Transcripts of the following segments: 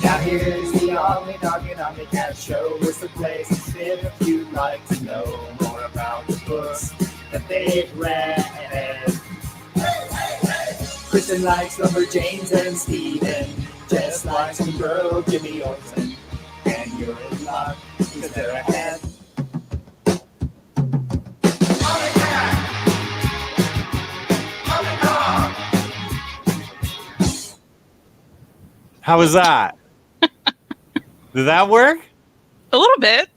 Now here's the OmniDog and OmniCat show. It's the place to sit if you'd like to know more about the books that they've read. Kristen likes Lumberjanes and Steven just likes some girl Jimmy Olsen. And you're in luck because they're ahead. How was that? Did that work? A little bit.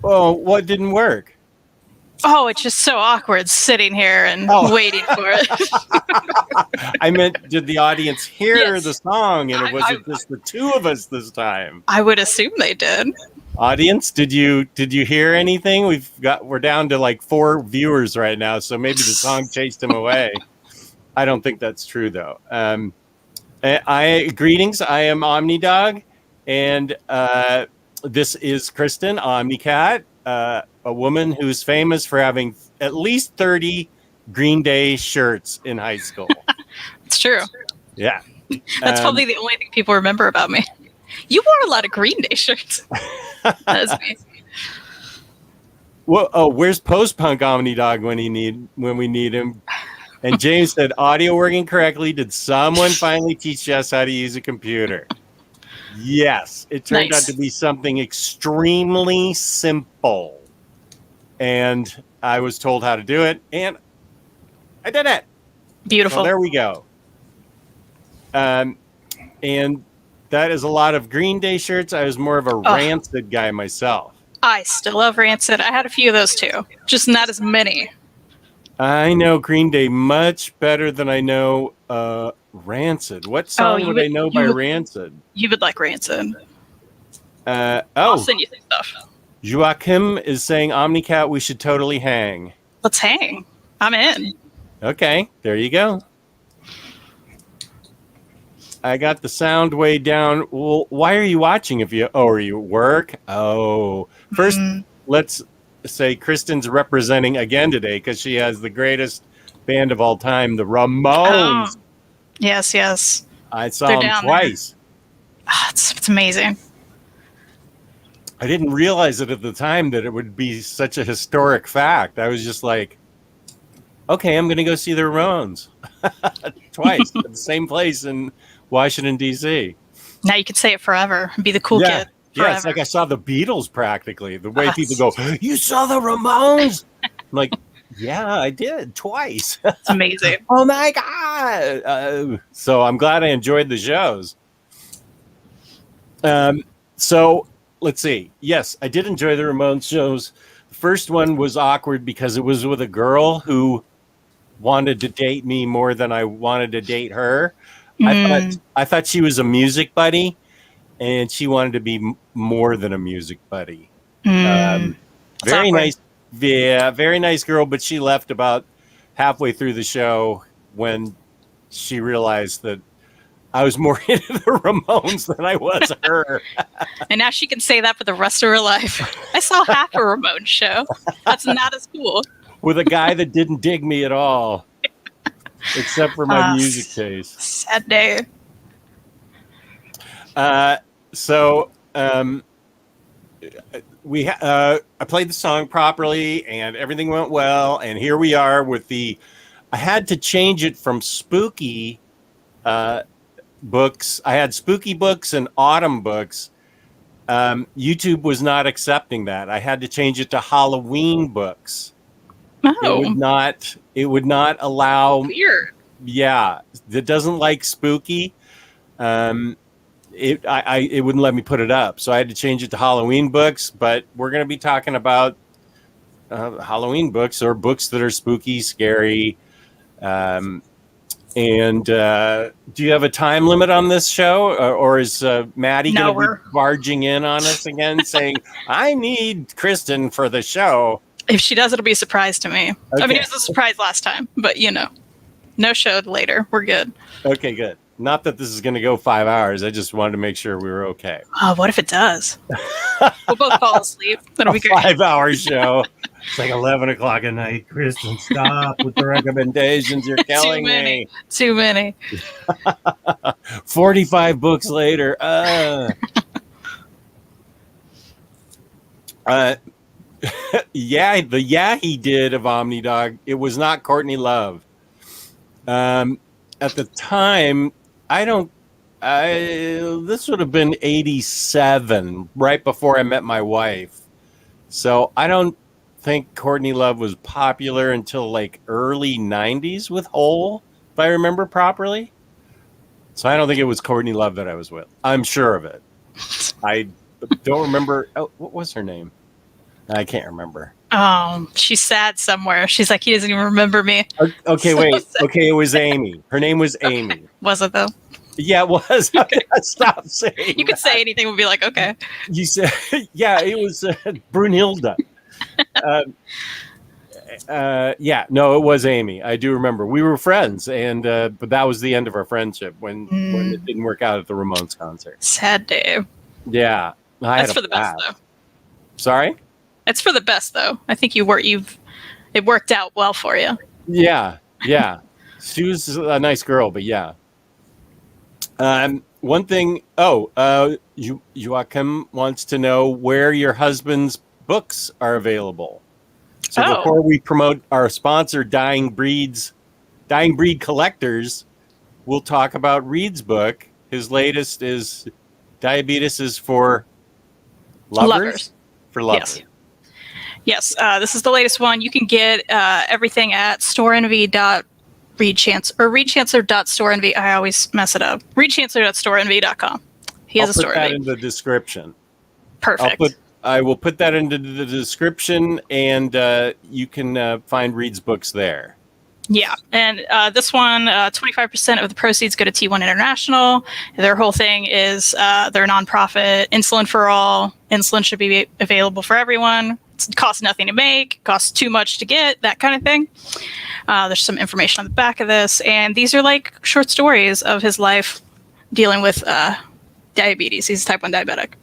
Oh, what didn't work? Oh, it's just so awkward sitting here and waiting for it. I meant, did the audience hear Yes. the song, and was it just the two of us this time? I would assume they did. Audience, did you hear anything? We're down to like 4 viewers right now, so maybe the song chased him away. I don't think that's true though. Greetings. I am OmniDog, and this is Kristen, OmniCat, a woman who's famous for having at least 30 Green Day shirts in high school. It's true. Yeah. That's probably the only thing people remember about me. You wore a lot of Green Day shirts. That's amazing. Well, where's post-punk OmniDog when we need him? And James said, audio working correctly. Did someone finally teach us how to use a computer? Yes. It turned out to be something extremely simple. And I was told how to do it, and I did it. Beautiful. So there we go. And that is a lot of Green Day shirts. I was more of a Rancid guy myself. I still love Rancid. I had a few of those too. Just not as many. I know Green Day much better than I know Rancid. What song would I know by Rancid? You would like Rancid. I'll send you some stuff. Joachim is saying, OmniCat, we should totally hang. Let's hang. I'm in. Okay, there you go. I got the sound way down. Well, why are you watching are you at work? Oh, first, let's say Kristen's representing again today because she has the greatest band of all time, the Ramones. Oh. Yes, yes. I saw them twice. It's amazing. I didn't realize it at the time that it would be such a historic fact. I was just like, okay, I'm going to go see the Ramones twice at the same place in Washington, D.C. Now you could say it forever and be the cool kid. Yeah, it's like I saw the Beatles practically. The way people go, you saw the Ramones? I'm like, yeah, I did twice. It's amazing. Oh my God. So I'm glad I enjoyed the shows. So let's see. Yes, I did enjoy the Ramones shows. The first one was awkward because it was with a girl who wanted to date me more than I wanted to date her. I thought she was a music buddy, and she wanted to be more than a music buddy. Very nice. Yeah, very nice girl, but she left about halfway through the show when she realized that I was more into the Ramones than I was her. And now she can say that for the rest of her life. I saw half a Ramones show. That's not as cool. With a guy that didn't dig me at all, except for my music taste. Sad day. I played the song properly, and everything went well. And here we are with I had to change it from spooky books. I had spooky books and autumn books. YouTube was not accepting that. I had to change it to Halloween books. Oh. It would not allow. Weird. Yeah, it doesn't like spooky. It wouldn't let me put it up, so I had to change it to Halloween books. But we're going to be talking about Halloween books or books that are spooky, scary. Do you have a time limit on this show, or is Maddie going to be barging in on us again, saying, "I need Kristen for the show"? If she does, it'll be a surprise to me. Okay. I mean, it was a surprise last time, but no show later. We're good. Okay, good. Not that this is going to go 5 hours. I just wanted to make sure we were okay. Oh, what if it does? We'll both fall asleep. That'll be great. 5-hour show. It's like 11 o'clock at night. Kristen, stop with the recommendations. You're killing me. Too many. 45 books later. Yeah, he did of OmniDog. It was not Courtney Love. At the time, this would have been 87, right before I met my wife. So I don't think Courtney Love was popular until like early 90s with Hole, if I remember properly. So I don't think it was Courtney Love that I was with. I'm sure of it. I don't remember. Oh, what was her name? I can't remember. She's sad somewhere. She's like, he doesn't even remember me. Okay, So wait. sad. Okay, it was Amy. Her name was Amy. Was it though? Yeah, it was. Stop saying You could say anything. We'd be like, okay. You said, yeah, it was Brunhilde. Yeah, no, it was Amy. I do remember. We were friends, and but that was the end of our friendship when it didn't work out at the Ramones concert. Sad day. Yeah, That's for the best, though. Sorry? It's for the best, though. I think it worked out well for you. Yeah. She was a nice girl, but yeah. One thing. Joachim wants to know where your husband's books are available. So before we promote our sponsor, Dying Breed Collectors, we'll talk about Reed's book. His latest is Diabetes is for Lovers. For lovers. Yes. This is the latest one. You can get everything at readchancellor.storeenvy. I always mess it up. readchancellor.storeenvy.com. He has a store. I'll put that in the description. Perfect. I will put that into the description, and you can find Reed's books there. Yeah, and this one, 25% of the proceeds go to T1 International. Their whole thing is they're a nonprofit, insulin for all. Insulin should be available for everyone. It costs nothing to make, costs too much to get, that kind of thing. There's some information on the back of this, and these are like short stories of his life dealing with diabetes. He's a type 1 diabetic.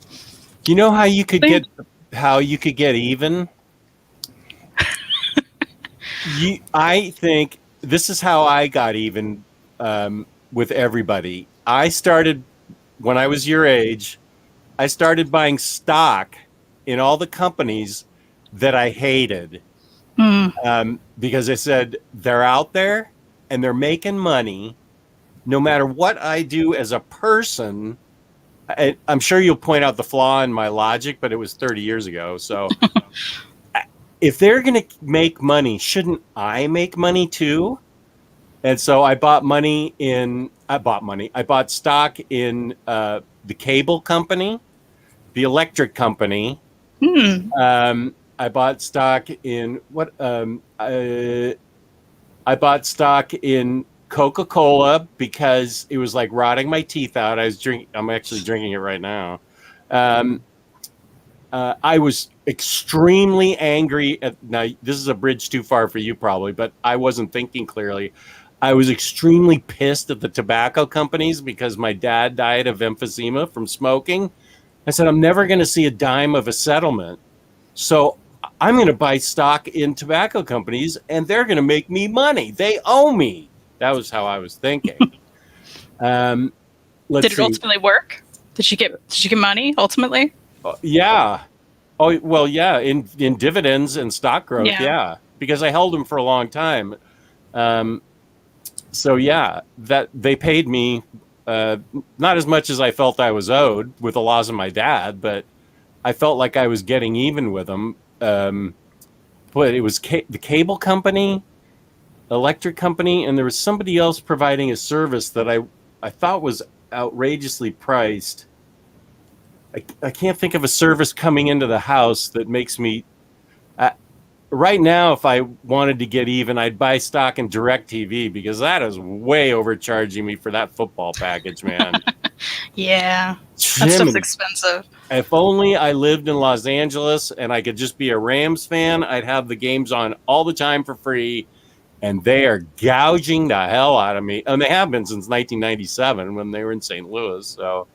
You know how you could get even? I think this is how I got even with everybody. I started when I was your age. I started buying stock in all the companies that I hated because I said they're out there and they're making money. No matter what I do as a person, I'm sure you'll point out the flaw in my logic, but it was 30 years ago. So if they're going to make money, shouldn't I make money too? And so I bought stock in the cable company, the electric company. I bought stock in I bought stock in Coca-Cola because it was like rotting my teeth out. I'm actually drinking it right now. I was extremely angry now this is a bridge too far for you probably, but I wasn't thinking clearly. I was extremely pissed at the tobacco companies because my dad died of emphysema from smoking. I said, I'm never going to see a dime of a settlement. So I'm going to buy stock in tobacco companies and they're going to make me money. They owe me. That was how I was thinking. Did it ultimately work? Did you get money ultimately? Yeah. Oh, well, yeah. In dividends and stock growth. Yeah. Because I held them for a long time. So yeah, that they paid me not as much as I felt I was owed with the loss of my dad, but I felt like I was getting even with them. But it was the cable company, electric company, and there was somebody else providing a service that I thought was outrageously priced. I can't think of a service coming into the house that makes me. Right now, if I wanted to get even, I'd buy stock in DirecTV because that is way overcharging me for that football package, man. Yeah, that stuff's expensive. If only I lived in Los Angeles and I could just be a Rams fan, I'd have the games on all the time for free, and they are gouging the hell out of me. And they have been since 1997 when they were in St. Louis. So,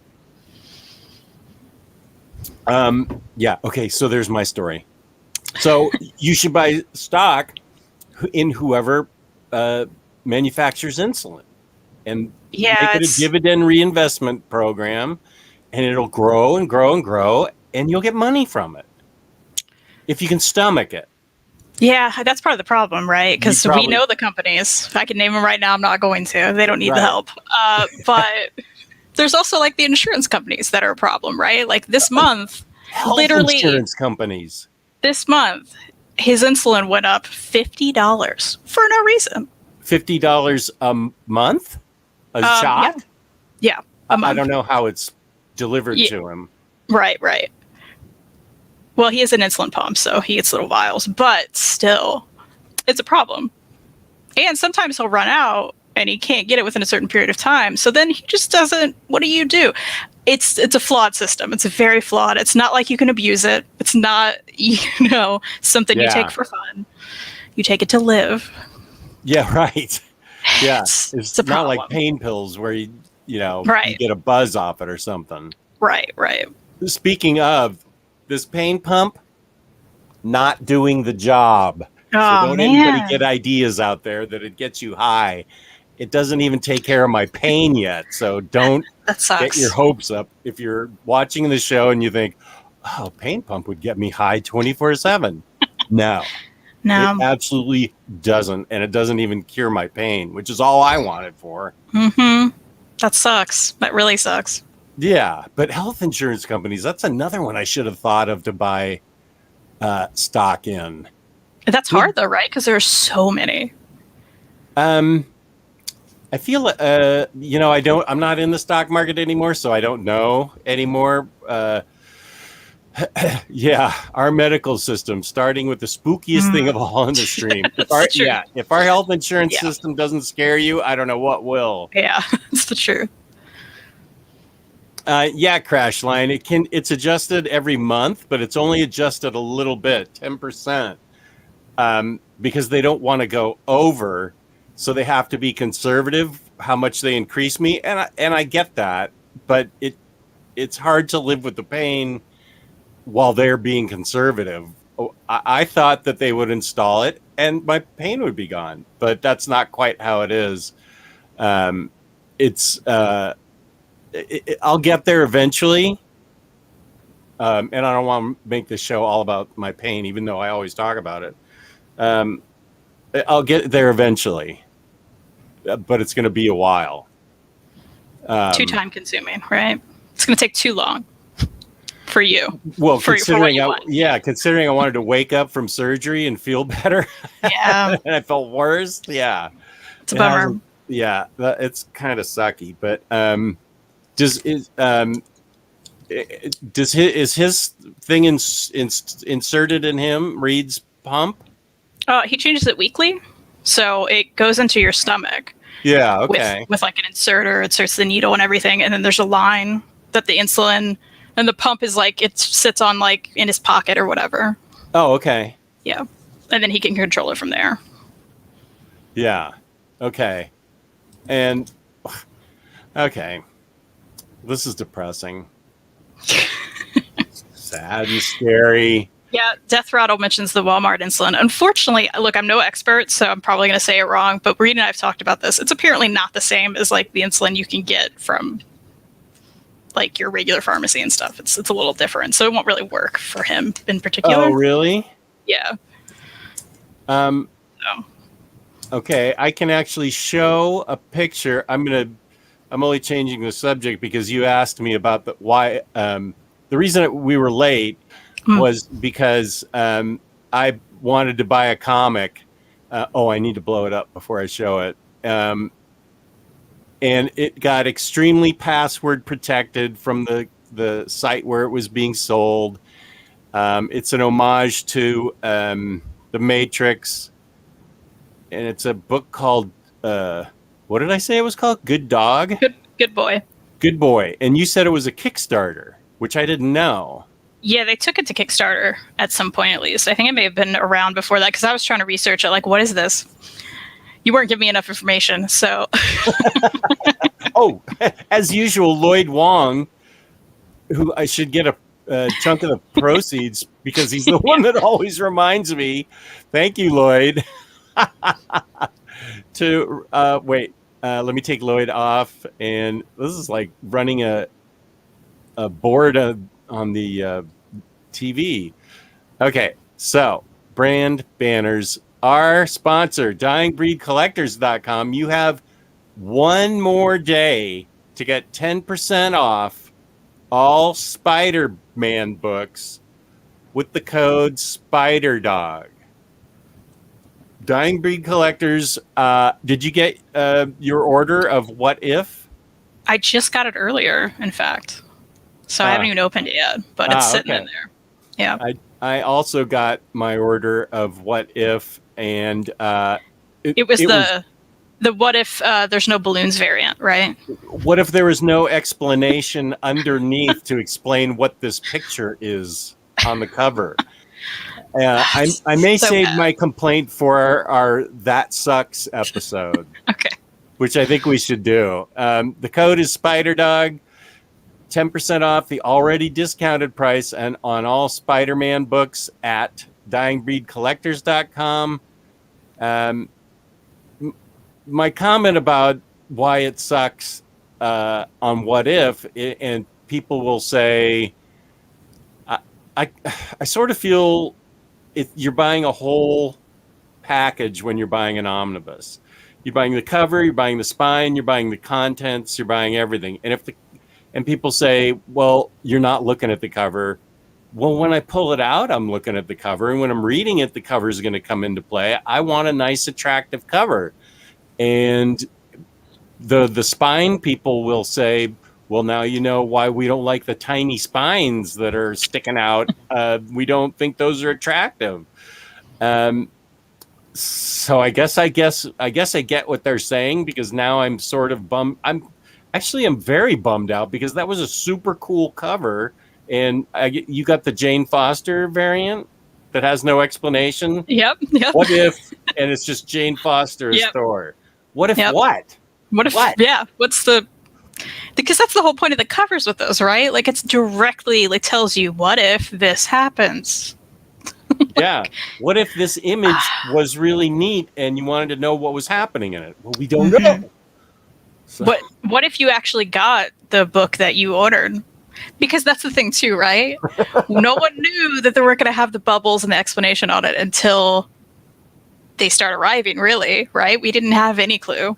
yeah. Okay. So there's my story. So you should buy stock in whoever manufactures insulin, and make it a dividend reinvestment program, and it'll grow and grow and grow, and you'll get money from it if you can stomach it. Yeah, that's part of the problem, right? Because we know the companies. I can name them right now. I'm not going to. They don't need the help. But there's also like the insurance companies that are a problem, right? Like this month, literally insurance companies. This month, his insulin went up $50 for no reason. $50 a month? A shot? Yeah, a month. I don't know how it's delivered to him. Right. Well, he has an insulin pump, so he gets little vials, but still, it's a problem. And sometimes he'll run out and he can't get it within a certain period of time. So then he just doesn't. What do? It's a flawed system. It's very flawed. It's not like you can abuse it. It's not, something you take for fun. You take it to live. Yeah, right. Yeah, it's not like pain pills where you you get a buzz off it or something. Right. Speaking of this pain pump, not doing the job. Oh, so don't anybody get ideas out there that it gets you high. It doesn't even take care of my pain yet. So don't get your hopes up. If you're watching the show and you think, oh, pain pump would get me high 24/7. No, it absolutely doesn't. And it doesn't even cure my pain, which is all I want it for. Mm-hmm. That sucks. That really sucks. Yeah. But health insurance companies, that's another one I should have thought of to buy stock in. That's hard though, right? Because there are so many. I feel, I'm not in the stock market anymore, so I don't know anymore. Yeah, our medical system, starting with the spookiest thing of all in the stream. If our health insurance system doesn't scare you, I don't know what will. Yeah, it's the truth. Crash Line. It's adjusted every month, but it's only adjusted a little bit, 10%, because they don't want to go over. So they have to be conservative how much they increase me, and I get that, but it's hard to live with the pain while they're being conservative. I thought that they would install it and my pain would be gone, but that's not quite how it is. I'll get there eventually, and I don't want to make this show all about my pain, even though I always talk about it. I'll get there eventually. But it's going to be a while. Too time consuming, right? It's going to take too long for you. Well, considering I wanted to wake up from surgery and feel better. Yeah. And I felt worse. Yeah. It's a bummer. Yeah, it's kind of sucky. But is his thing inserted in him? Reed's pump? He changes it weekly. So it goes into your stomach. Yeah, okay. With like an inserter, it inserts the needle and everything, and then there's a line that the insulin and the pump is like it sits on like in his pocket or whatever. Oh, okay. Yeah, and then he can control it from there. Yeah. Okay. And okay, this is depressing. Sad and scary. Yeah, Death Rattle mentions the Walmart insulin. Unfortunately, look, I'm no expert, so I'm probably going to say it wrong, but Reed and I have talked about this. It's apparently not the same as like the insulin you can get from like your regular pharmacy and stuff. It's a little different, so it won't really work for him in particular. Oh, really? Yeah. Okay, I can actually show a picture. I'm only changing the subject because you asked me about the reason that we were late was because I wanted to buy a comic. I need to blow it up before I show it. And it got extremely password protected from the site where it was being sold. It's an homage to The Matrix. And it's a book called, what did I say it was called? Good Dog? Good Boy. Good Boy. And you said it was a Kickstarter, which I didn't know. Yeah, they took it to Kickstarter at some point, at least. I think it may have been around before that, because I was trying to research it, like, what is this? You weren't giving me enough information, so. Oh, as usual, Lloyd Wong, who I should get a chunk of the proceeds because he's the one that always reminds me. Thank you, Lloyd. Wait, let me take Lloyd off, and this is like running a board on the TV. Okay, so brand banners. Our sponsor, DyingBreedCollectors.com. You have one more day to get 10% off all Spider-Man books with the code SPIDERDOG. Dying Breed Collectors, did you get your order of What If? I just got it earlier, in fact. So I haven't even opened it yet, but it's sitting in there. Yeah. I also got my order of What If, and it was the What If there's no balloons variant, right? What if there was no explanation underneath to explain what this picture is on the cover? I may save my complaint for our That Sucks episode. Okay. Which I think we should do. The code is SpiderDog, 10% off the already discounted price and on all Spider-Man books at DyingBreedCollectors.com. My comment about why it sucks on What If, and people will say, I sort of feel you're buying a whole package when you're buying an omnibus. You're buying the cover, you're buying the spine, you're buying the contents, you're buying everything. And people say, well, you're not looking at the cover. Well, when I pull it out, I'm looking at the cover. And when I'm reading it, the cover is going to come into play. I want a nice, attractive cover. And the spine people will say, well, now you know why we don't like the tiny spines that are sticking out. We don't think those are attractive. So I guess I get what they're saying, because now I'm sort of bummed. I'm very bummed out because that was a super cool cover, and you got the Jane Foster variant that has no explanation. Yep. What if? And it's just Jane Foster as Thor. What if what? What if? What? Yeah. What's the? Because that's the whole point of the covers with those, right? Like, it's directly like tells you, what if this happens? Yeah. What if this image was really neat and you wanted to know what was happening in it? Well, we don't know. So. But what if you actually got the book that you ordered? Because that's the thing too, right? No one knew that they were going to have the bubbles and the explanation on it until they start arriving, really, right? We didn't have any clue.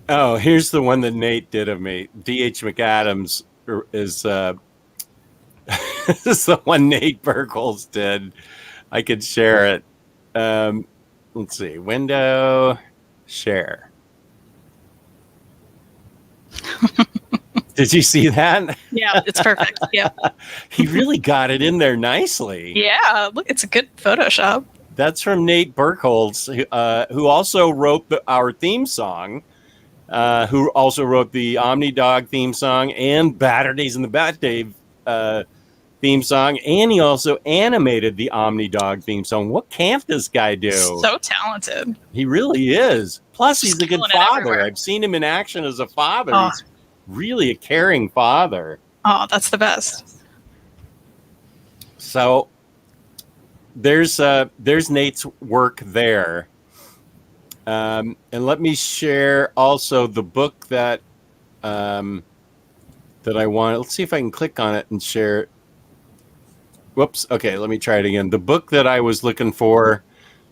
Oh, here's the one that Nate did of me. D.H. McAdams is is the one Nate Burkles did. I could share it. Let's see. Window, share. Did you see that? Yeah, it's perfect. Yeah. He really got it in there nicely. Yeah, look, it's a good Photoshop. That's from Nate Burkholz, who also wrote our theme song, who also wrote the OmniDog theme song and Batter Days in the Bat Dave theme song, and he also animated the OmniDog theme song. What can't this guy do? So talented. He really is. Plus, he's a good father. I've seen him in action as a father. Oh. He's really a caring father. Oh, that's the best. So there's Nate's work there. And let me share also the book that I want. Let's see if I can click on it and share it. Whoops. Okay, let me try it again. The book that I was looking for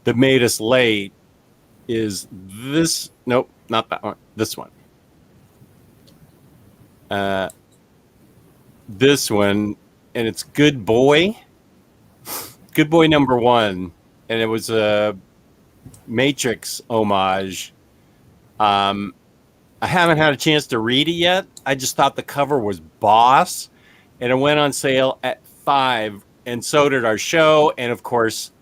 that made us late is this. Nope, not that one. This one. This one, and it's Good Boy. Good Boy #1, and it was a Matrix homage. I haven't had a chance to read it yet. I just thought the cover was boss, and it went on sale at $5, and so did our show. And of course,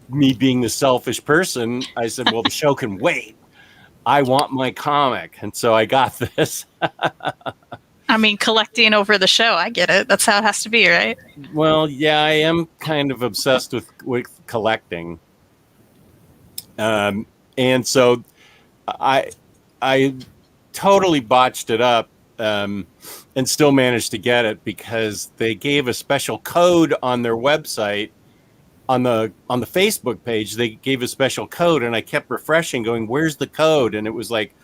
me being the selfish person, I said, well, the show can wait. I want my comic. And so I got this. I mean, collecting over the show, I get it. That's how it has to be, right? Well, yeah, I am kind of obsessed with collecting. And And so I totally botched it up, and still managed to get it because they gave a special code on their website. On the Facebook page, they gave a special code, and I kept refreshing, going, "Where's the code?" And it was like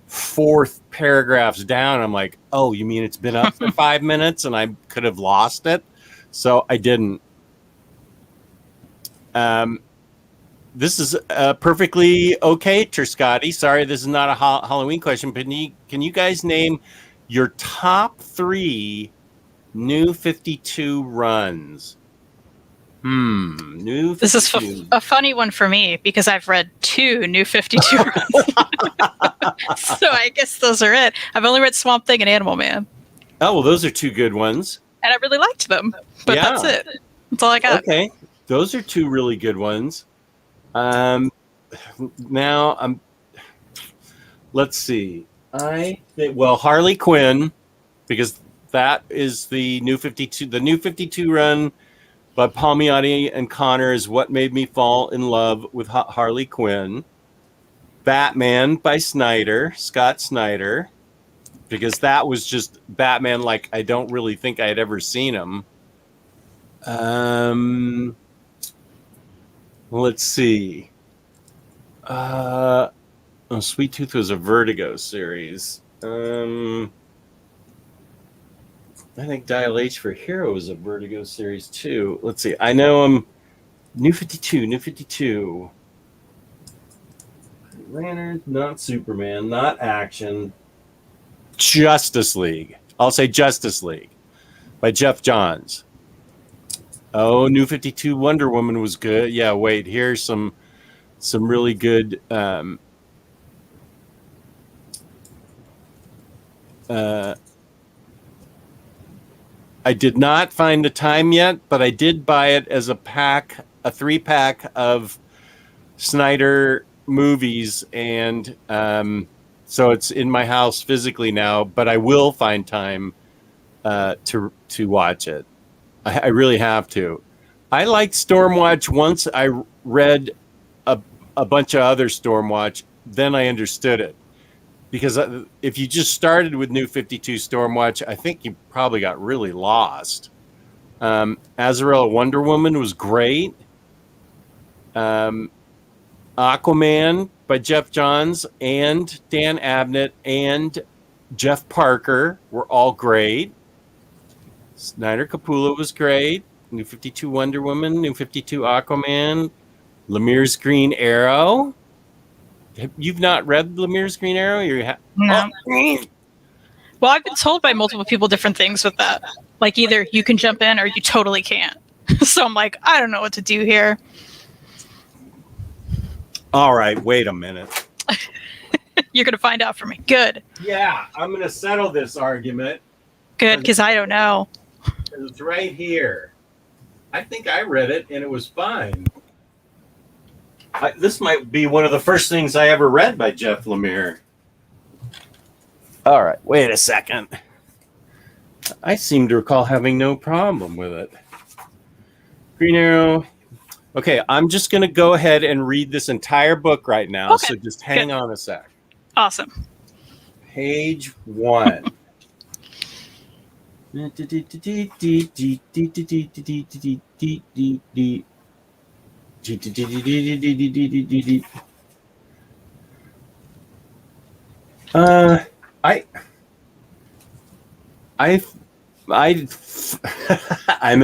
4 paragraphs down. I'm like, "Oh, you mean it's been up for 5 minutes, and I could have lost it?" So I didn't. This is perfectly okay, Terscotti. Sorry, this is not a Halloween question, but can you guys name your top 3 New 52 runs? New 52. This is a funny one for me because I've read 2 New 52 runs. So I guess those are it. I've only read Swamp Thing and Animal Man. Oh, well, those are 2 good ones. And I really liked them. But that's it. That's all I got. Okay. Those are 2 really good ones. Now let's see. Harley Quinn, because that is the New 52. The New 52 run by Palmiotti and Connor is what made me fall in love with Harley Quinn. Batman by Scott Snyder, because that was just Batman like I don't really think I had ever seen him. Let's see. Sweet Tooth was a Vertigo series. I think Dial H for Hero was a Vertigo series too. Let's see. I know I'm New 52. Lantern, not Superman, not Action. Justice League. I'll say Justice League by Jeff Johns. Oh, New 52 Wonder Woman was good. Yeah, wait, here's some really good I did not find the time yet, but I did buy it as a 3-pack of Snyder movies, and so it's in my house physically now, but I will find time to watch it. I really have to. I liked Stormwatch once I read a bunch of other Stormwatch, then I understood it. Because if you just started with New 52 Stormwatch, I think you probably got really lost. Azrael Wonder Woman was great. Aquaman by Jeff Johns and Dan Abnett and Jeff Parker were all great. Snyder Capullo was great. New 52 Wonder Woman, New 52 Aquaman, Lemire's Green Arrow. You've not read Lemire's Green Arrow? No. Well, I've been told by multiple people different things with that. Like either you can jump in or you totally can't. So I'm like, I don't know what to do here. All right, wait a minute. You're going to find out for me. Good. Yeah, I'm going to settle this argument. Good, because I don't know. It's right here. I think I read it and it was fine. This might be one of the first things I ever read by Jeff Lemire. All right, wait a second. I seem to recall having no problem with it. Green Arrow. Okay, I'm just going to go ahead and read this entire book right now, okay. So just hang on a sec. Awesome. Page 1. I'm at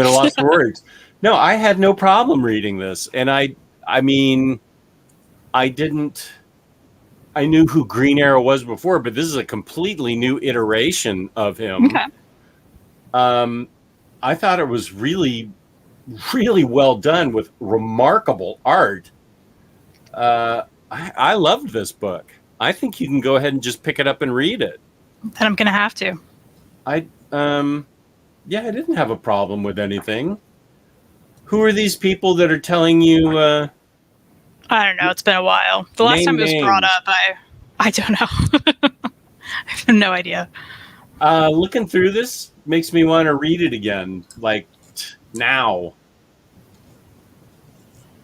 a loss for words. No, I had no problem reading this, and I mean, I knew who Green Arrow was before, but this is a completely new iteration of him. Okay. I thought it was really, really well done with remarkable art. I loved this book. I think you can go ahead and just pick it up and read it. Then I'm going to have to. I didn't have a problem with anything. Who are these people that are telling you? I don't know. It's been a while. The last time it was brought up, I don't know. I have no idea. Looking through this makes me want to read it again, like now.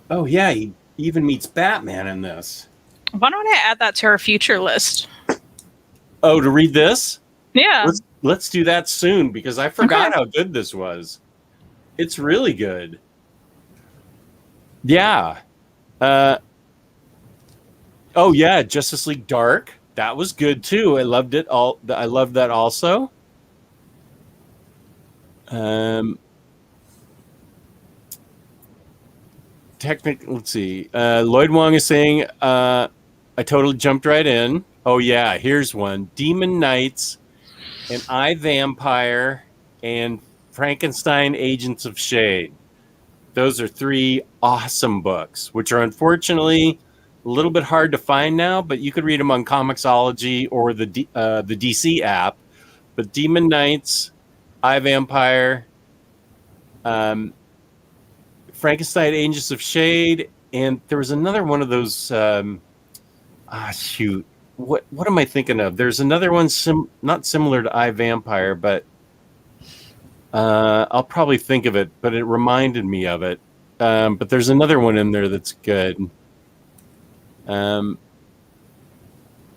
Oh yeah, he even meets Batman in this. Why don't I add that to our future list? Oh, to read this? Yeah. Let's do that soon because I forgot Okay. how good this was. It's really good. Yeah. Oh yeah, Justice League Dark. That was good too. I loved it all. I loved that also. Let's see. Lloyd Wong is saying, I totally jumped right in. Oh yeah, here's one. Demon Knights and I, Vampire and Frankenstein Agents of Shade. Those are 3 awesome books, which are unfortunately a little bit hard to find now, but you could read them on Comixology or the DC app. But Demon Knights, I, Vampire, Frankenstein Agents of Shade, and there was another one of those. Shoot, what am I thinking of? There's another one not similar to I, Vampire, but I'll probably think of it. But it reminded me of it. But there's another one in there that's good.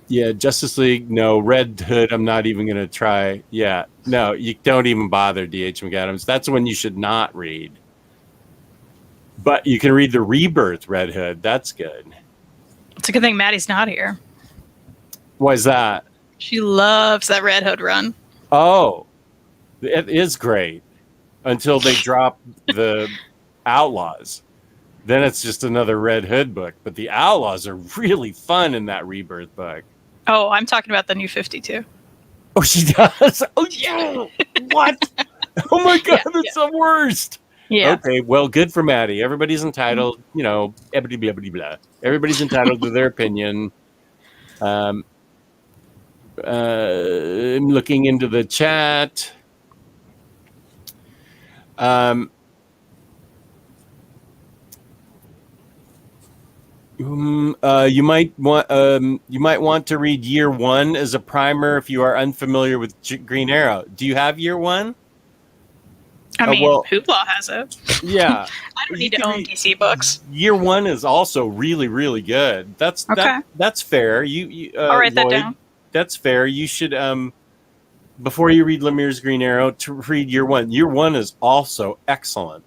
Yeah, Justice League. No, Red Hood. I'm not even going to try. Yeah, no, you don't even bother. D.H. McAdams. That's one you should not read. But you can read the Rebirth Red Hood. That's good. It's a good thing Maddie's not here. Why is that? She loves that Red Hood run. Oh, it is great until they drop the Outlaws. Then it's just another Red Hood book. But the Outlaws are really fun in that Rebirth book. Oh, I'm talking about the New 52. Oh, she does? Oh, yeah. What? Oh, my God. That's the worst. Yeah. Okay, well, good for Maddie. Everybody's entitled, blah, blah, blah, blah. Everybody's entitled to their opinion. I'm looking into the chat. You might want to read Year One as a primer if you are unfamiliar with Green Arrow. Do you have Year One? I mean, Hoopla has it. Yeah. I don't need to own DC books. Year One is also really, really good. That's fair. I'll write that down. That's fair. You should before you read Lemire's Green Arrow, to read Year One. Year One is also excellent.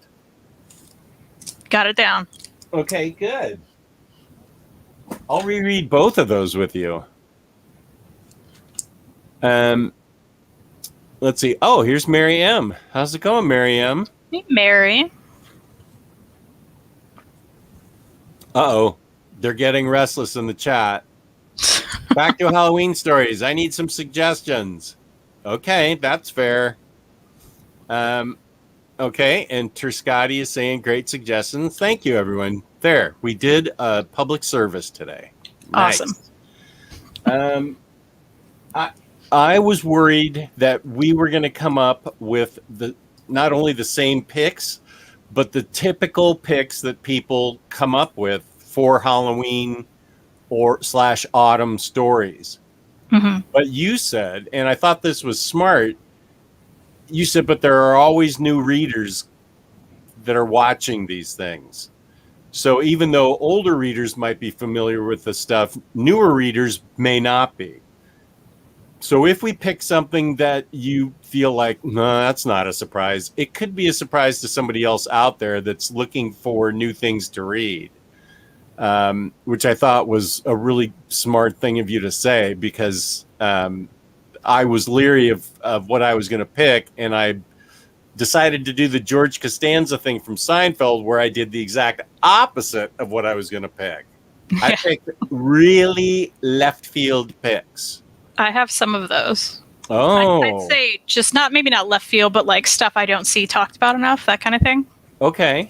Got it down. Okay, good. I'll reread both of those with you. Let's see. Oh, here's Mary M. How's it going, Mary M? Hey, Mary. Uh-oh. They're getting restless in the chat. Back to Halloween stories. I need some suggestions. Okay, that's fair. Okay, and Terscotti is saying great suggestions. Thank you, everyone. There, we did a public service today. Awesome. Nice. I was worried that we were going to come up with not only the same picks, but the typical picks that people come up with for Halloween or / autumn stories. Mm-hmm. But you said, and I thought this was smart, you said, but there are always new readers that are watching these things. So even though older readers might be familiar with the stuff, newer readers may not be. So if we pick something that you feel like, no, that's not a surprise, it could be a surprise to somebody else out there that's looking for new things to read, which I thought was a really smart thing of you to say, because I was leery of what I was going to pick, and I decided to do the George Costanza thing from Seinfeld, where I did the exact opposite of what I was going to pick. I picked really left field picks. I have some of those. Oh. I'd say just maybe not left field, but like stuff I don't see talked about enough, that kind of thing. Okay.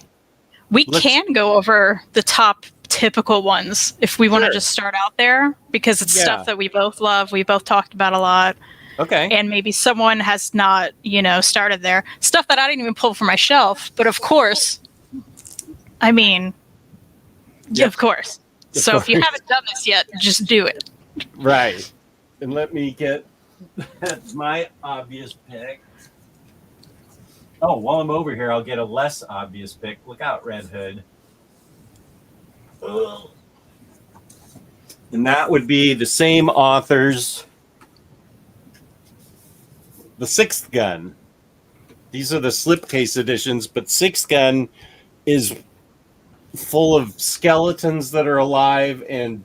We can go over the top typical ones if we want to just start out there, because it's stuff that we both love. We both talked about a lot. Okay. And maybe someone has not, started there. Stuff that I didn't even pull from my shelf. But of course, I mean, of course. So if you haven't done this yet, just do it. Right. And let me get my obvious pick. Oh, while I'm over here, I'll get a less obvious pick. Look out, Red Hood. Ugh. And that would be the same authors. The Sixth Gun. These are the slipcase editions, but Sixth Gun is full of skeletons that are alive and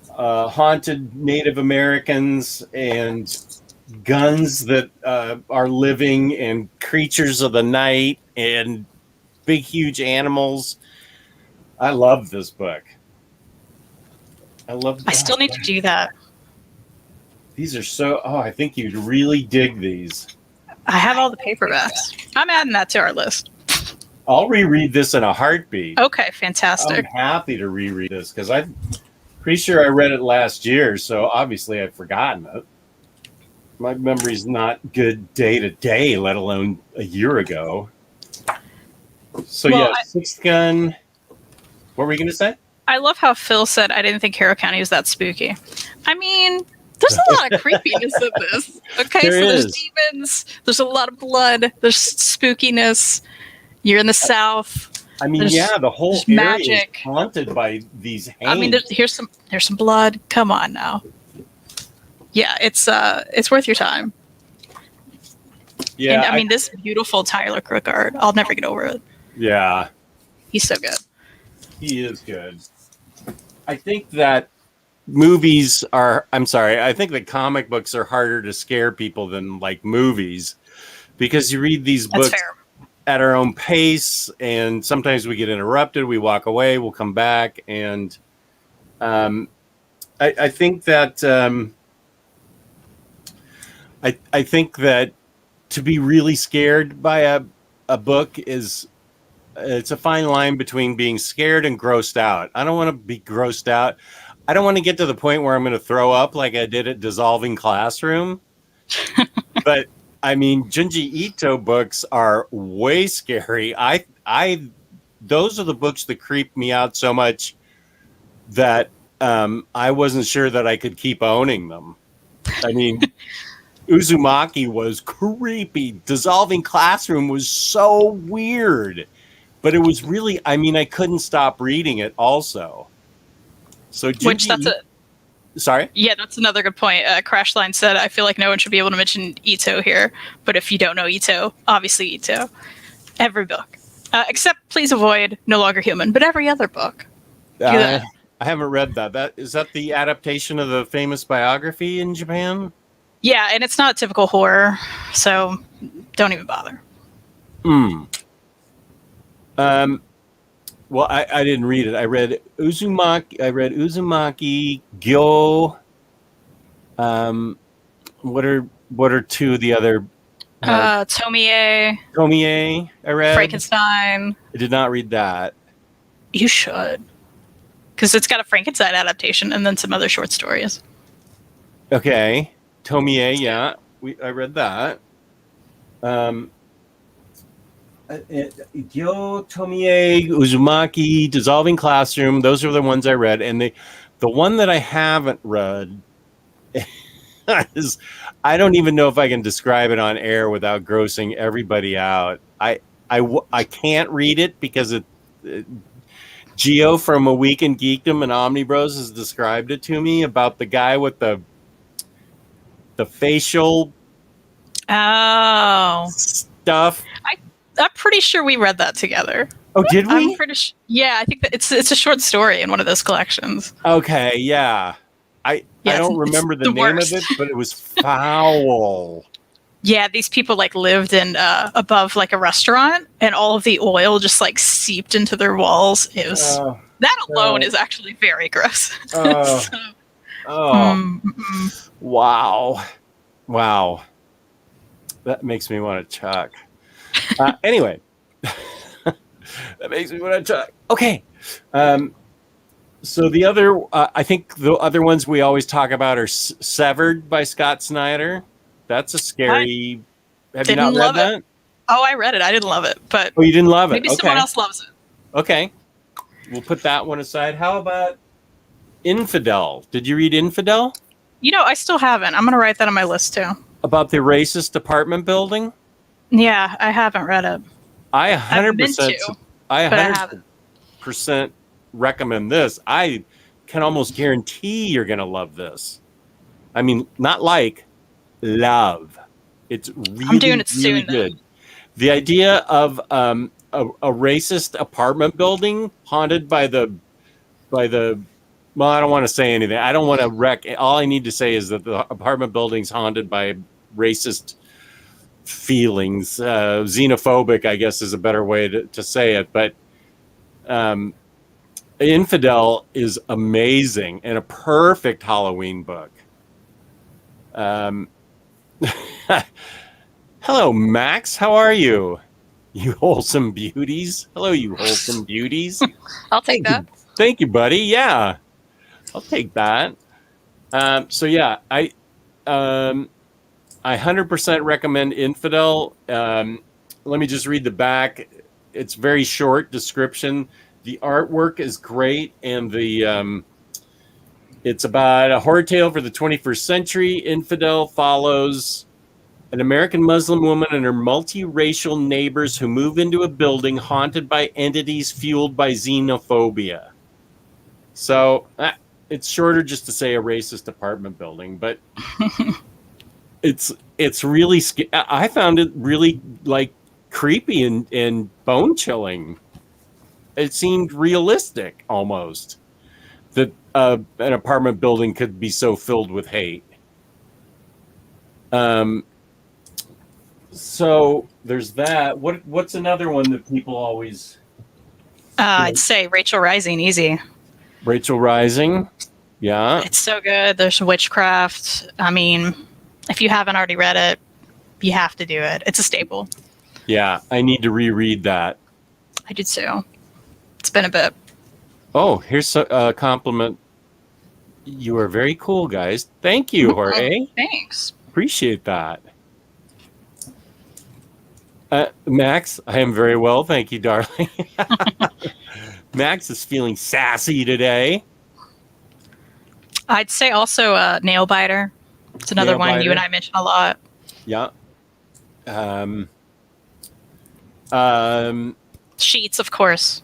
haunted Native Americans and guns that are living and creatures of the night and big, huge animals. I love this book. I still need to do that. These are so... Oh, I think you'd really dig these. I have all the paperbacks. I'm adding that to our list. I'll reread this in a heartbeat. Okay, fantastic. I'm happy to reread this because I'm pretty sure I read it last year, so obviously I've forgotten it. My memory's not good day to day, let alone a year ago. So Well, Sixth Gun. What were you going to say? I love how Phil said, I didn't think Harrow County was that spooky. I mean, there's a lot of creepiness in this. Okay, There there's is. demons, there's a lot of blood, there's spookiness. You're in the South. I mean, There's- the whole there's area magic. is haunted by these hangs. I mean, there's some blood. Come on now. Yeah, it's worth your time. yeah, And I mean, this beautiful Tyler Crook art, I'll never get over it. yeah, He's so good. he is good. I think that movies are... I'm sorry. I think that comic books are harder to scare people than like movies because you read these That's books fair. at our own pace, and sometimes we get interrupted. We walk away. We'll come back, and I think that I think that to be really scared by a book is... It's a fine line between being scared and grossed out. I don't want to be grossed out. I don't want to get to the point where I'm going to throw up like I did at Dissolving Classroom. But I mean, Junji Ito books are way scary. Those are the books that creep me out so much that I wasn't sure that I could keep owning them. I mean, Uzumaki was creepy. Dissolving Classroom was so weird. But it was really, I mean, I couldn't stop reading it also. So Which that's a Sorry? yeah, that's another good point. Crashline said, I feel like no one should be able to mention Ito here, but if you don't know Ito, obviously Ito. Every book. Except Please Avoid No Longer Human, but every other book. I haven't read that. Is that the adaptation of the famous biography in Japan? Yeah, and it's not typical horror, so don't even bother. Well, I didn't read it. I read Uzumaki, Gyo. What are two of the other? Tomie, Tomie, I read. Frankenstein. I did not read that. You should. Because it's got a Frankenstein adaptation and then some other short stories. Okay. Tomie, yeah. I read that. Gyo, Tomie, Uzumaki, Dissolving Classroom, those are the ones I read. And the one that I haven't read is, I don't even know if I can describe it on air without grossing everybody out. I can't read it because Gio from A Week in Geekdom and Omnibros has described it to me about the guy with the facial stuff. I'm pretty sure we read that together. Oh, did we? I'm pretty sure. Yeah, I think that it's a short story in one of those collections. Okay, yeah. I don't remember the name worst. of it, but it was foul. Yeah, these people like lived in above like a restaurant, and all of the oil just like seeped into their walls. It was that alone is actually very gross. Wow. That makes me want to chuck. Anyway, that makes me want to chuck. Okay. So the other, I think the other ones we always talk about are Severed by Scott Snyder. That's a scary. Have you not read that? Oh, I read it. I didn't love it, but you didn't love it. Maybe someone else loves it. Okay, we'll put that one aside. How about Infidel? Did you read Infidel? I still haven't. I'm gonna write that on my list too. About the racist apartment building? Yeah, I haven't read it. I I've been 100%. to, I but I haven't. 100% recommend this. I can almost guarantee you're going to love this. I mean, not like, love. It's really, I'm doing it really soon, good. The idea of a racist apartment building haunted by the well, I don't want to say anything. I don't want to wreck. All I need to say is that the apartment building's haunted by racist feelings. Xenophobic, I guess, is a better way to say it. But Infidel is amazing and a perfect Halloween book. Hello, Max. How are you? You wholesome beauties. Hello, you wholesome beauties. I'll take that. Thank you, buddy. Yeah, I'll take that. So yeah, I 100% recommend Infidel. Let me just read the back. It's very short description. The artwork is great, and the it's about a horror tale for the 21st century. Infidel follows an American Muslim woman and her multiracial neighbors who move into a building haunted by entities fueled by xenophobia. So it's shorter just to say a racist apartment building, but it's really I found it really like creepy and bone chilling. It seemed realistic almost that an apartment building could be so filled with hate. So there's that. What's another one that people always? I'd say Rachel Rising, easy. Rachel Rising, yeah. It's so good. There's witchcraft. I mean, if you haven't already read it, you have to do it. It's a staple. Yeah, I need to reread that. I did too. It's been a bit. Oh, here's a compliment. You are very cool, guys. Thank you, Jorge. Thanks. Appreciate that. Max, I am very well. Thank you, darling. Max is feeling sassy today. I'd say also Nail Biter. It's another one you and I mentioned a lot. Yeah. Sheets, of course.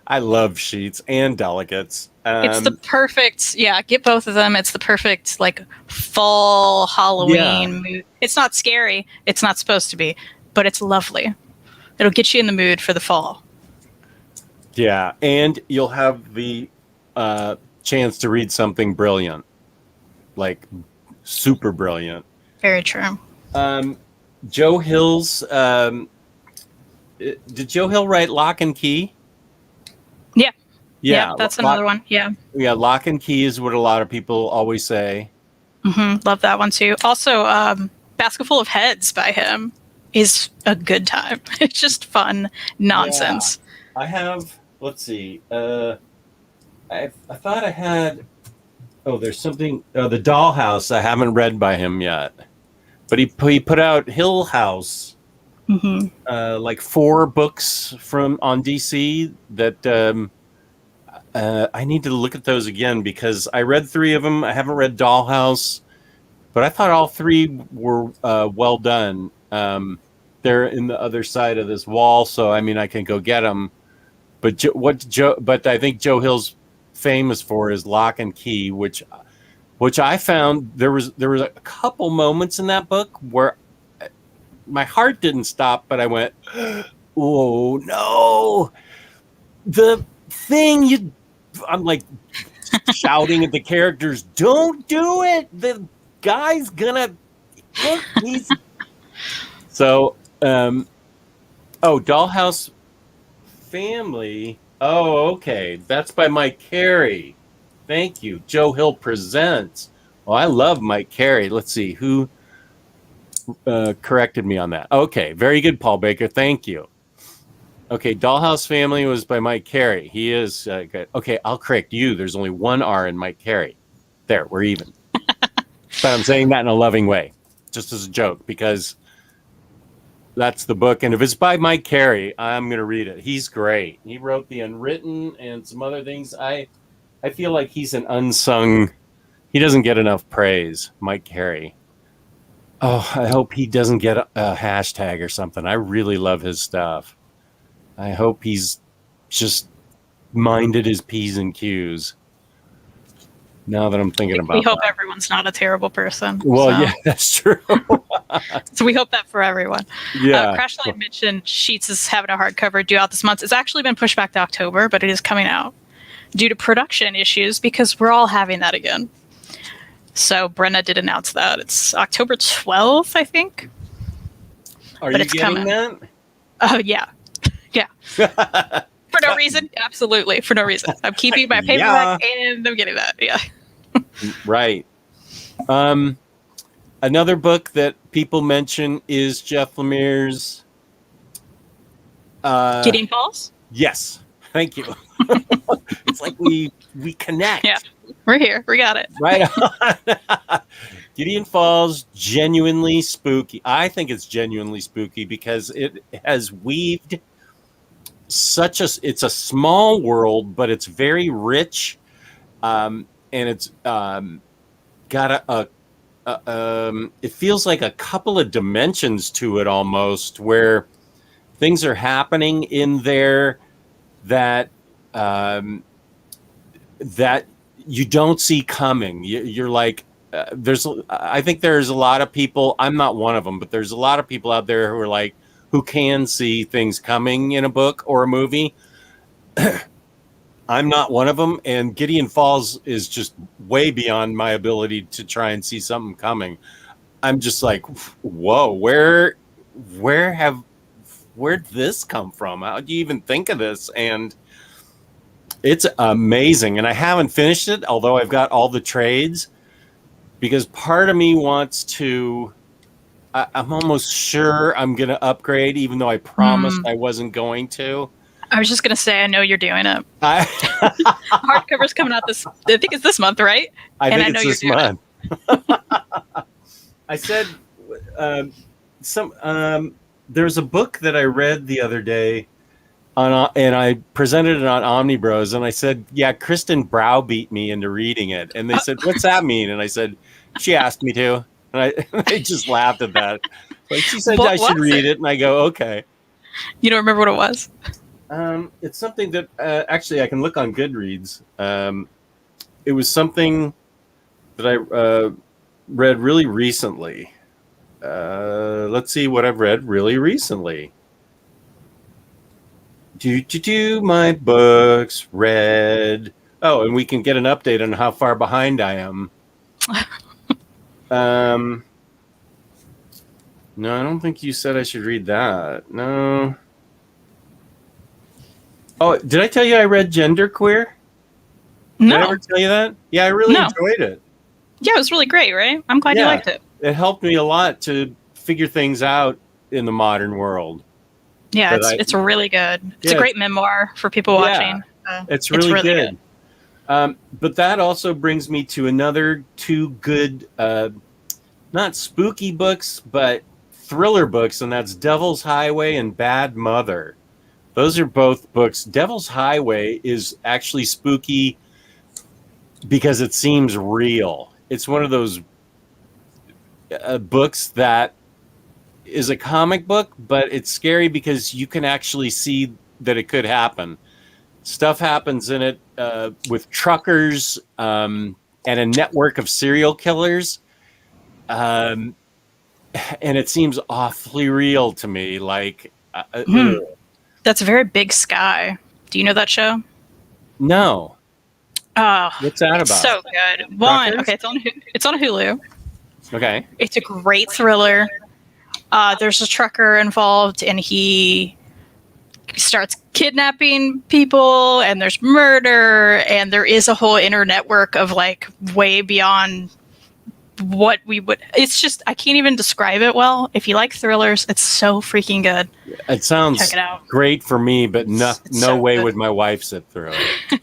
I love Sheets and Delicates. It's the perfect, get both of them. It's the perfect, like, fall Halloween mood. It's not scary. It's not supposed to be, but it's lovely. It'll get you in the mood for the fall. Yeah, and you'll have the chance to read something brilliant, like super brilliant. Very true. Joe Hill's, did Joe Hill write Lock and Key? Yeah, that's another one. Yeah, Lock and Key is what a lot of people always say. Love that one too. Also, Basketful of Heads by him is a good time. It's just fun nonsense. Yeah. I have, let's see, I thought I had, there's something, The Dollhouse I haven't read by him yet. But he put out Hill House, like 4 books on DC that I need to look at those again because I read 3 of them. I haven't read Dollhouse, but I thought all 3 were well done. They're in the other side of this wall, so I mean I can go get them. But but I think Joe Hill's famous for is Lock and Key, which I found there was a couple moments in that book where my heart didn't stop, but I went, "Oh no!" The thing I'm like shouting at the characters, "Don't do it! The guy's gonna look." So, Dollhouse Family. Oh, okay, that's by Mike Carey. Thank you. Joe Hill presents. Well, I love Mike Carey. Let's see who corrected me on that. Okay, very good, Paul Baker. Thank you. Okay, Dollhouse Family was by Mike Carey. He is good. Okay, I'll correct you. There's only 1 R in Mike Carey. There, we're even. But I'm saying that in a loving way, just as a joke, because that's the book. And if it's by Mike Carey, I'm going to read it. He's great. He wrote The Unwritten and some other things. I feel like he's an unsung. He doesn't get enough praise, Mike Carey. Oh, I hope he doesn't get a hashtag or something. I really love his stuff. I hope he's just minded his P's and Q's. Now that I'm thinking about it. We hope everyone's not a terrible person. Well, so. yeah, that's true. So we hope that for everyone. Yeah. Crashline mentioned Sheets is having a hardcover due out this month. It's actually been pushed back to October, but it is coming out due to production issues because we're all having that again. So Brenna did announce that. It's October 12th, I think. Are but you it's getting coming. that? Oh, yeah. Yeah. For no reason? Absolutely. For no reason. I'm keeping my paperback and I'm getting that. Yeah. Right. Another book that people mention is Jeff Lemire's Gideon Falls? Yes. Thank you. It's like we connect. Yeah. We're here. We got it. Right on. Gideon Falls, genuinely spooky. I think it's genuinely spooky because it has weaved it's a small world, but it's very rich. And it's got it feels like a couple of dimensions to it almost, where things are happening in there that that you don't see coming. You're like, I think there's a lot of people, I'm not one of them, but there's a lot of people out there who are like, who can see things coming in a book or a movie. I'm not one of them, and Gideon Falls is just way beyond my ability to try and see something coming. I'm just like, whoa, where'd this come from? How do you even think of this? And it's amazing. And I haven't finished it, although I've got all the trades, because part of me wants to, I'm almost sure I'm going to upgrade, even though I promised I wasn't going to. I was just going to say, I know you're doing it. Hardcover's coming out I think it's this month, right? I think it's this month. I said, there's a book that I read the other day and I presented it on OmniBros, and I said, yeah, Kristen browbeat me into reading it. And they said, what's that mean? And I said, she asked me to. And they just laughed at that. Like, she said I should read it. And I go, okay. You don't remember what it was? It's something that actually I can look on Goodreads. It was something that I read really recently. Let's see what I've read really recently. My books read. Oh, and we can get an update on how far behind I am. No, I don't think you said I should read that. No. Oh, did I tell you I read Genderqueer? No. Did I ever tell you that? Yeah, I really enjoyed it. Yeah, it was really great, right? I'm glad you liked it. It helped me a lot to figure things out in the modern world. Yeah, it's really good. It's a great memoir for people watching. It's really good. But that also brings me to another two good, not spooky books, but thriller books, and that's Devil's Highway and Bad Mother. Those are both books. Devil's Highway is actually spooky because it seems real. It's one of those books that is a comic book, but it's scary because you can actually see that it could happen. Stuff happens in it with truckers and a network of serial killers. And it seems awfully real to me. Like, that's a very Big Sky. Do you know that show? No. What's that about? So good. One, okay, it's on Hulu. Okay. It's a great thriller. There's a trucker involved, and he starts kidnapping people, and there's murder, and there is a whole inner network of like way beyond what we would. It's just, I can't even describe it well. If you like thrillers, it's so freaking good. It sounds Check it out. Great for me, but no so way good. would my wife sit through it.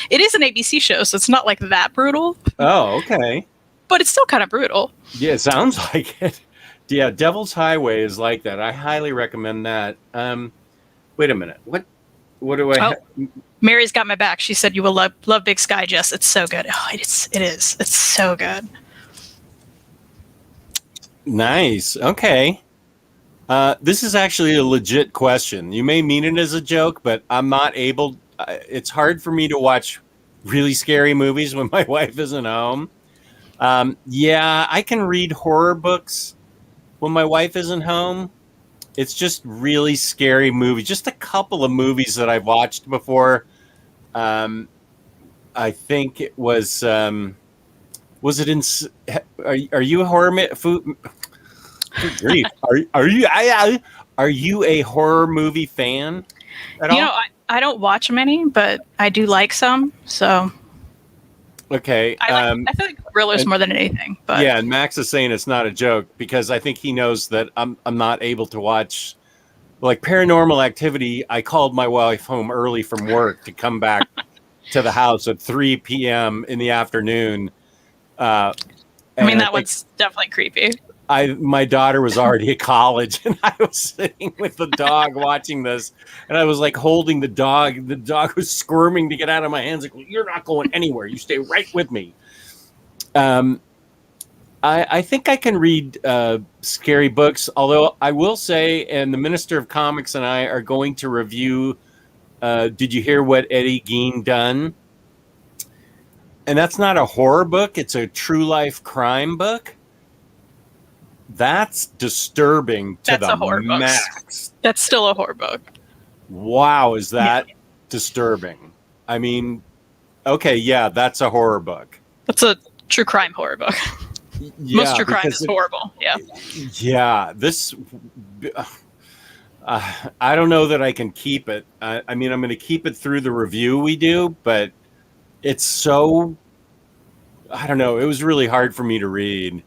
It is an ABC show, so it's not like that brutal. Oh, okay. But it's still kind of brutal. Yeah, it sounds like it. Yeah, Devil's Highway is like that. I highly recommend that. Wait a minute. What do I? Mary's got my back. She said you will love Big Sky, Jess. It's so good. Oh, it is. It's so good. Nice. Okay. This is actually a legit question. You may mean it as a joke, but I'm not able. it's hard for me to watch really scary movies when my wife isn't home. Yeah, I can read horror books when my wife isn't home. It's just really scary movies. Just a couple of movies that I've watched before. I think it was it in? Are you a horror food? Grief. Are you a horror movie fan at all? You know, I don't watch many, but I do like some. So okay, I feel like thrillers more than anything. But yeah, and Max is saying it's not a joke because I think he knows that I'm not able to watch like Paranormal Activity. I called my wife home early from work to come back to the house at 3 p.m. in the afternoon. I mean, that one's definitely creepy. My daughter was already at college, and I was sitting with the dog watching this, and I was like holding the dog. The dog was squirming to get out of my hands. Like, well, you're not going anywhere. You stay right with me. I think I can read scary books, although I will say, and the Minister of Comics and I are going to review. Did you hear what Eddie Gein done? And that's not a horror book. It's a true life crime book. That's disturbing to That's the a horror max. Book. That's still a horror book. Wow, is that disturbing? I mean, okay, yeah, that's a horror book. That's a true crime horror book. Yeah, most true crime is horrible. Yeah. Yeah, this. I don't know that I can keep it. I mean, I'm going to keep it through the review we do, but it's so. I don't know. It was really hard for me to read.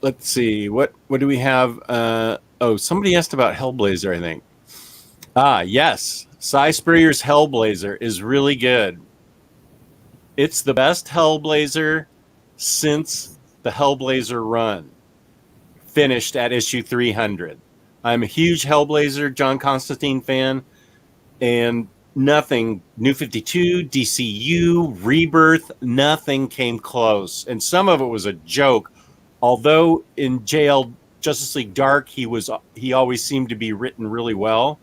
Let's see. What do we have? Somebody asked about Hellblazer, I think. Yes. Cy Spurrier's Hellblazer is really good. It's the best Hellblazer since the Hellblazer run. Finished at issue 300. I'm a huge Hellblazer, John Constantine fan, and nothing, New 52, DCU, Rebirth, nothing came close. And some of it was a joke. Although in JL Justice League Dark, he always seemed to be written really well.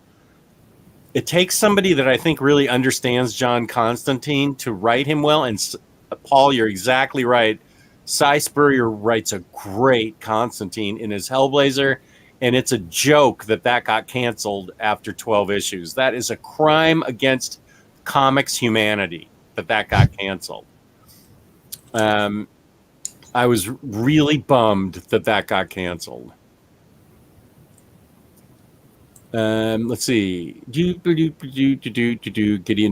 It takes somebody that I think really understands John Constantine to write him well. And Paul, you're exactly right. Cy Spurrier writes a great Constantine in his Hellblazer. And it's a joke that got canceled after 12 issues. That is a crime against comics humanity that got canceled. I was really bummed that got canceled. Let's see. Gideon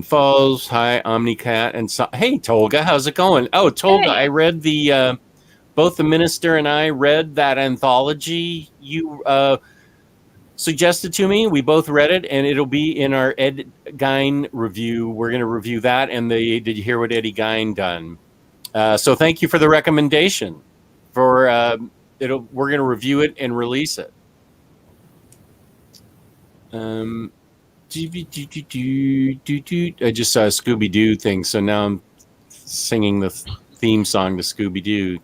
Falls. Hi, OmniCat. And hey, Tolga, how's it going? Oh, Tolga, hey. I read both the Minister and I read that anthology you suggested to me. We both read it, and it'll be in our Ed Gein review. We're going to review that and Did You Hear What Eddie Gein done? So thank you for the recommendation. We're going to review it and release it. I just saw a Scooby-Doo thing, so now I'm singing the theme song to Scooby-Doo.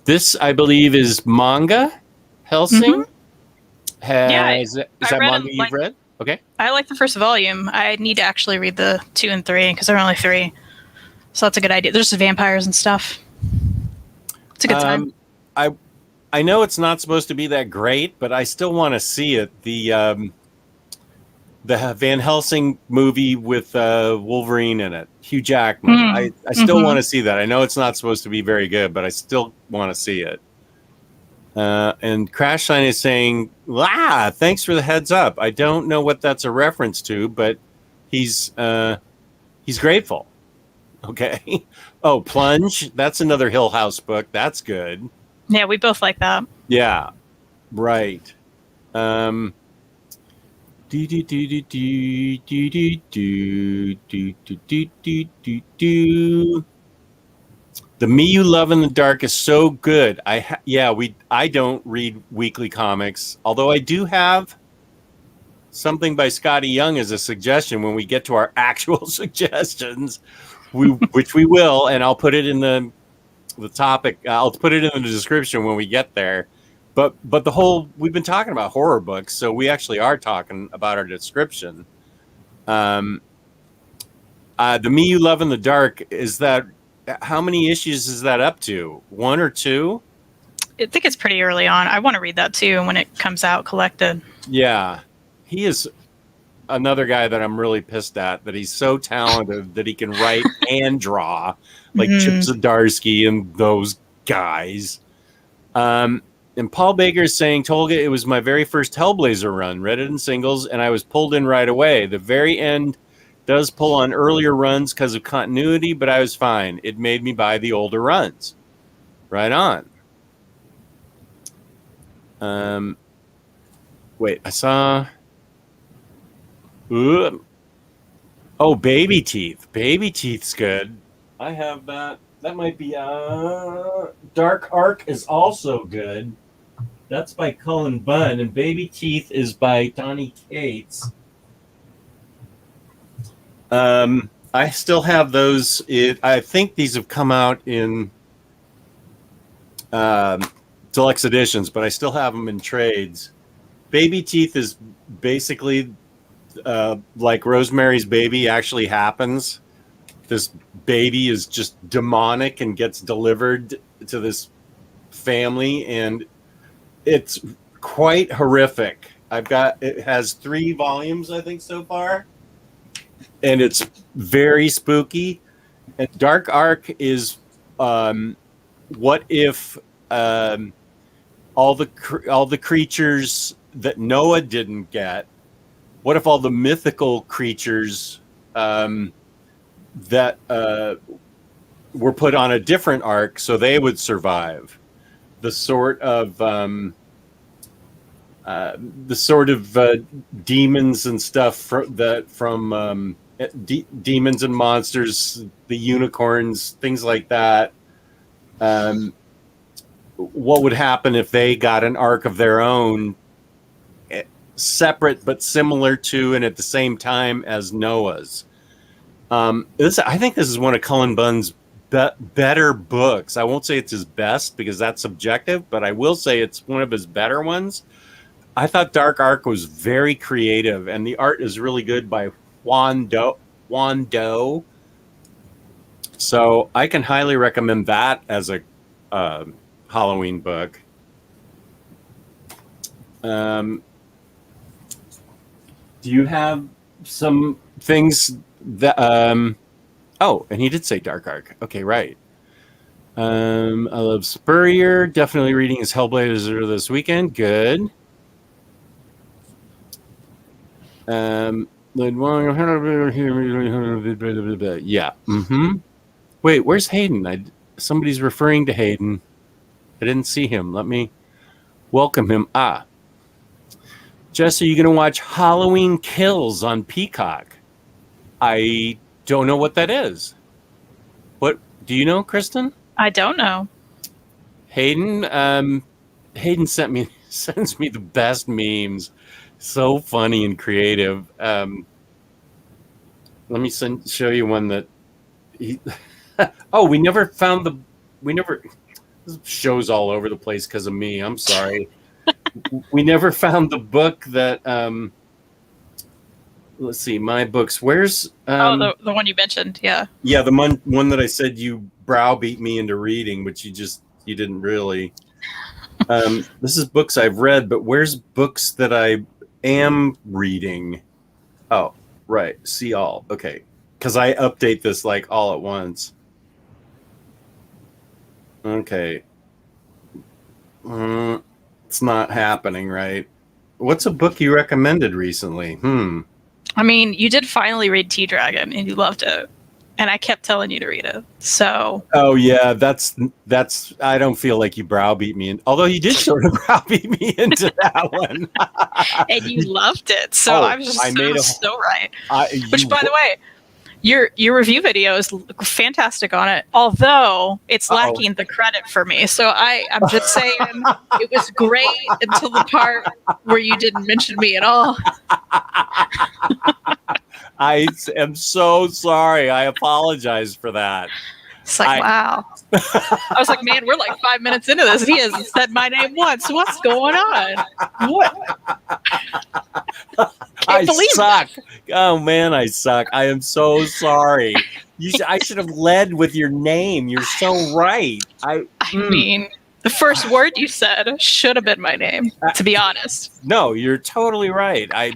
This, I believe, is manga. Hellsing. Mm-hmm. Is that manga you've read? Okay. I like the first volume. I need to actually read the 2 and 3 because there are only 3. So that's a good idea. There's vampires and stuff. It's a good time. I know it's not supposed to be that great, but I still want to see it. The Van Helsing movie with Wolverine in it, Hugh Jackman. I still want to see that. I know it's not supposed to be very good, but I still want to see it. And Crash Sign is saying, thanks for the heads up. I don't know what that's a reference to, but he's grateful. Okay. Oh, Plunge. That's another Hill House book. That's good. Yeah, we both like that. Yeah. Right. The Me You Love in the Dark is so good. I don't read weekly comics, although I do have something by Scotty Young as a suggestion when we get to our actual suggestions, which we will, and I'll put it in the the topic. I'll put it in the description when we get there. But we've been talking about horror books, so we actually are talking about our description. The Me You Love in the Dark, how many issues is that up to? 1 or 2? I think it's pretty early on. I want to read that too when it comes out collected. Yeah, he is another guy that I'm really pissed at, that he's so talented that he can write and draw like Chip Zdarsky and those guys. And Paul Baker is saying, Tolga, it was my very first Hellblazer run, read it in singles, and I was pulled in right away. The very end does pull on earlier runs because of continuity, but I was fine. It made me buy the older runs. Right on. Wait, I saw... Ooh. Oh, Baby Teeth. Baby Teeth's good. I have that. That might be... Dark Ark is also good. That's by Cullen Bunn, and Baby Teeth is by Donny Cates. I still have those. I think these have come out in deluxe editions, but I still have them in trades. Baby Teeth is basically like Rosemary's Baby actually happens. This baby is just demonic and gets delivered to this family, and it's quite horrific. It has 3 volumes, I think, so far, and it's very spooky. And Dark Ark is what if all the creatures that Noah didn't get, what if all the mythical creatures that were put on a different ark so they would survive? The sort of demons and stuff from demons and monsters, the unicorns, things like that. What would happen if they got an ark of their own, separate but similar to and at the same time as Noah's? I think this is one of Cullen Bunn's better books. I won't say it's his best because that's subjective, but I will say it's one of his better ones. I thought Dark Ark was very creative, and the art is really good by Juan Doe. So I can highly recommend that as a Halloween book. Do you have some things that... Oh, and he did say Dark Ark. Okay, right. I love Spurrier. Definitely reading his Hellblazer this weekend. Good. Yeah. Mm-hmm. Wait, where's Hayden? Somebody's referring to Hayden. I didn't see him. Let me welcome him. Jess, are you going to watch Halloween Kills on Peacock? I don't know what that is. What do you know, Kristen? I don't know. Hayden sends me the best memes. So funny and creative. Let me show you one that he we never found this show's all over the place because of me. I'm sorry. We never found the book that let's see, my books. Where's the one you mentioned? Yeah, the one that I said you browbeat me into reading, which you didn't really. This is books I've read, but where's books that I am reading? Oh, right. See all. Okay, because I update this like all at once. Okay. It's not happening, right? What's a book you recommended recently? I mean, you did finally read Tea Dragon, and you loved it, and I kept telling you to read it. So. Oh yeah, that's. I don't feel like you browbeat me, although you did sort of browbeat me into that one. And you loved it, so I was just so right. Which, by the way, your review video is fantastic on it, although it's lacking the credit for me. So I'm just saying it was great until the part where you didn't mention me at all. I am so sorry. I apologize for that. It's like, wow. I was like, man, we're like 5 minutes into this. He hasn't said my name once. What's going on? What? I believe suck. Oh man, I suck. I am so sorry. I should have led with your name. You're so right. I mean, the first word you said should have been my name, to be honest. No, you're totally right. I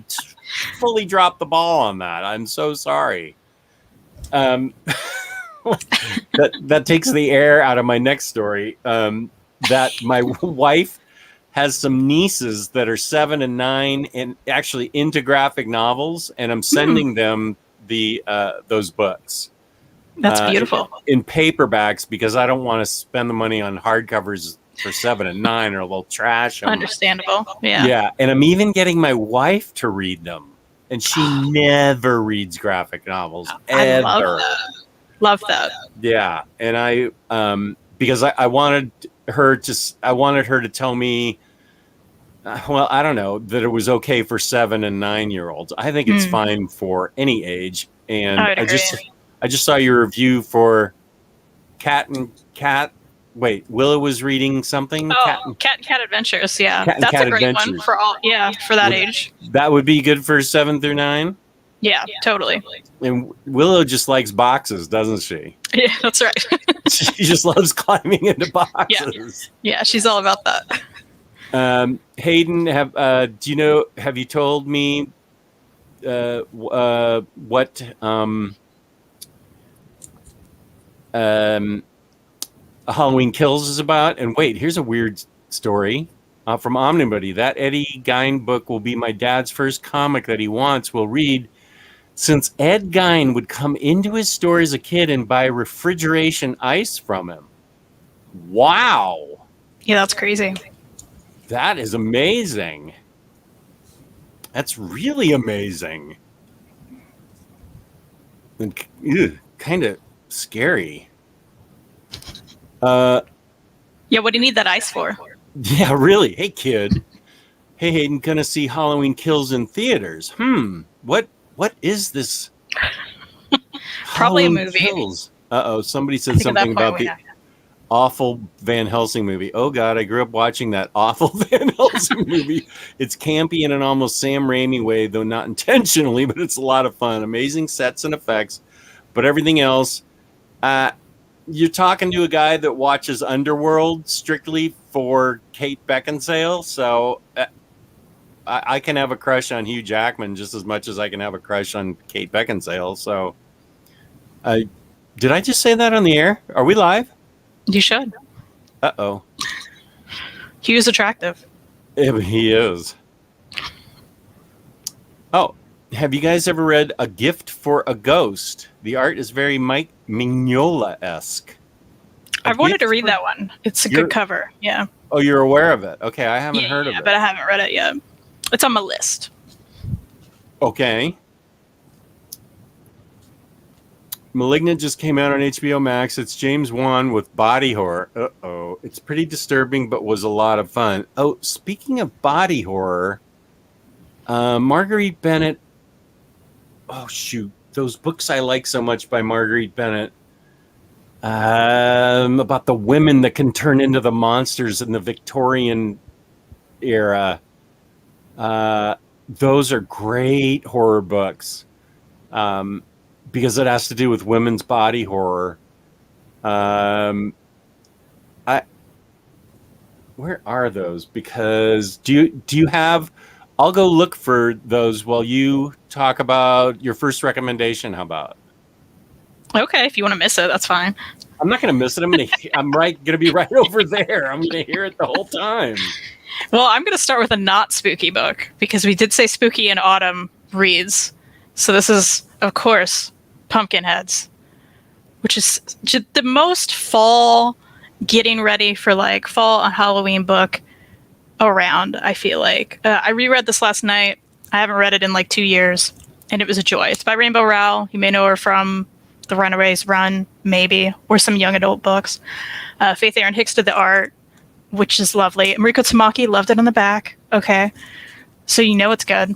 fully dropped the ball on that. I'm so sorry. That takes the air out of my next story. That my wife has some nieces that are 7 and 9 and actually into graphic novels, and I'm sending them those books. That's beautiful. In paperbacks, because I don't want to spend the money on hardcovers for 7 and 9 or they'll trash them. Understandable. Yeah. Yeah. And I'm even getting my wife to read them. And she never reads graphic novels. Ever. I love that. Love that. Yeah. And I because I wanted her to tell me well, I don't know, that it was okay for 7 and 9-year-olds. I think it's fine for any age. And I just saw your review for Cat. Wait, Willow was reading something. Oh, Cat Adventures. Yeah, Cat that's Cat a great Adventures. one for all. Yeah, for that age. That would be good for 7 through 9. Yeah, totally. And Willow just likes boxes, doesn't she? Yeah, that's right. She just loves climbing into boxes. Yeah, she's all about that. Hayden, have you told me what Halloween Kills is about? And wait, here's a weird story from OmniBuddy. That Eddie Gein book will be my dad's first comic that he will read, since Ed Gein would come into his store as a kid and buy refrigeration ice from him. Wow. Yeah, that's crazy. That is amazing. That's really amazing. And kind of scary. Yeah, what do you need that ice for? Yeah, really. Hey, kid. Hey, Hayden, gonna see Halloween Kills in theaters. What is this? Probably Halloween a movie. Kills. Uh-oh, somebody said something about the awful Van Helsing movie. Oh, God, I grew up watching that awful Van Helsing movie. It's campy in an almost Sam Raimi way, though not intentionally, but it's a lot of fun. Amazing sets and effects. But everything else, you're talking to a guy that watches Underworld strictly for Kate Beckinsale, so I can have a crush on Hugh Jackman just as much as I can have a crush on Kate Beckinsale. So, did I just say that on the air? Are we live? You should. Uh-oh. Hugh's attractive. Yeah, he is. Oh, have you guys ever read A Gift for a Ghost? The art is very Mike Mignola-esque. I've wanted to read that one. It's a good cover. Yeah. Oh, you're aware of it. Okay, I haven't heard of it. But I haven't read it yet. It's on my list. Okay. Malignant just came out on HBO Max. It's James Wan with body horror. Uh-oh. It's pretty disturbing, but was a lot of fun. Oh, speaking of body horror, Marguerite Bennett. Oh, shoot. Those books I like so much by Marguerite Bennett. About the women that can turn into the monsters in the Victorian era. Those are great horror books. Because it has to do with women's body horror. Where are those? Because do you have? I'll go look for those while you talk about your first recommendation. How about? Okay, if you want to miss it, that's fine. I'm not going to miss it. I'm gonna be right over there. I'm going to hear it the whole time. Well, I'm going to start with a not spooky book because we did say spooky in autumn reads. So this is, of course, Pumpkinheads, which is the most fall, getting ready for like fall and Halloween book around, I feel like. I reread this last night. I haven't read it in like 2 years, and it was a joy. It's by Rainbow Rowell. You may know her from The Runaways Run, maybe, or some young adult books. Faith Erin Hicks did the art, which is lovely. Mariko Tamaki loved it on the back. Okay. So you know it's good.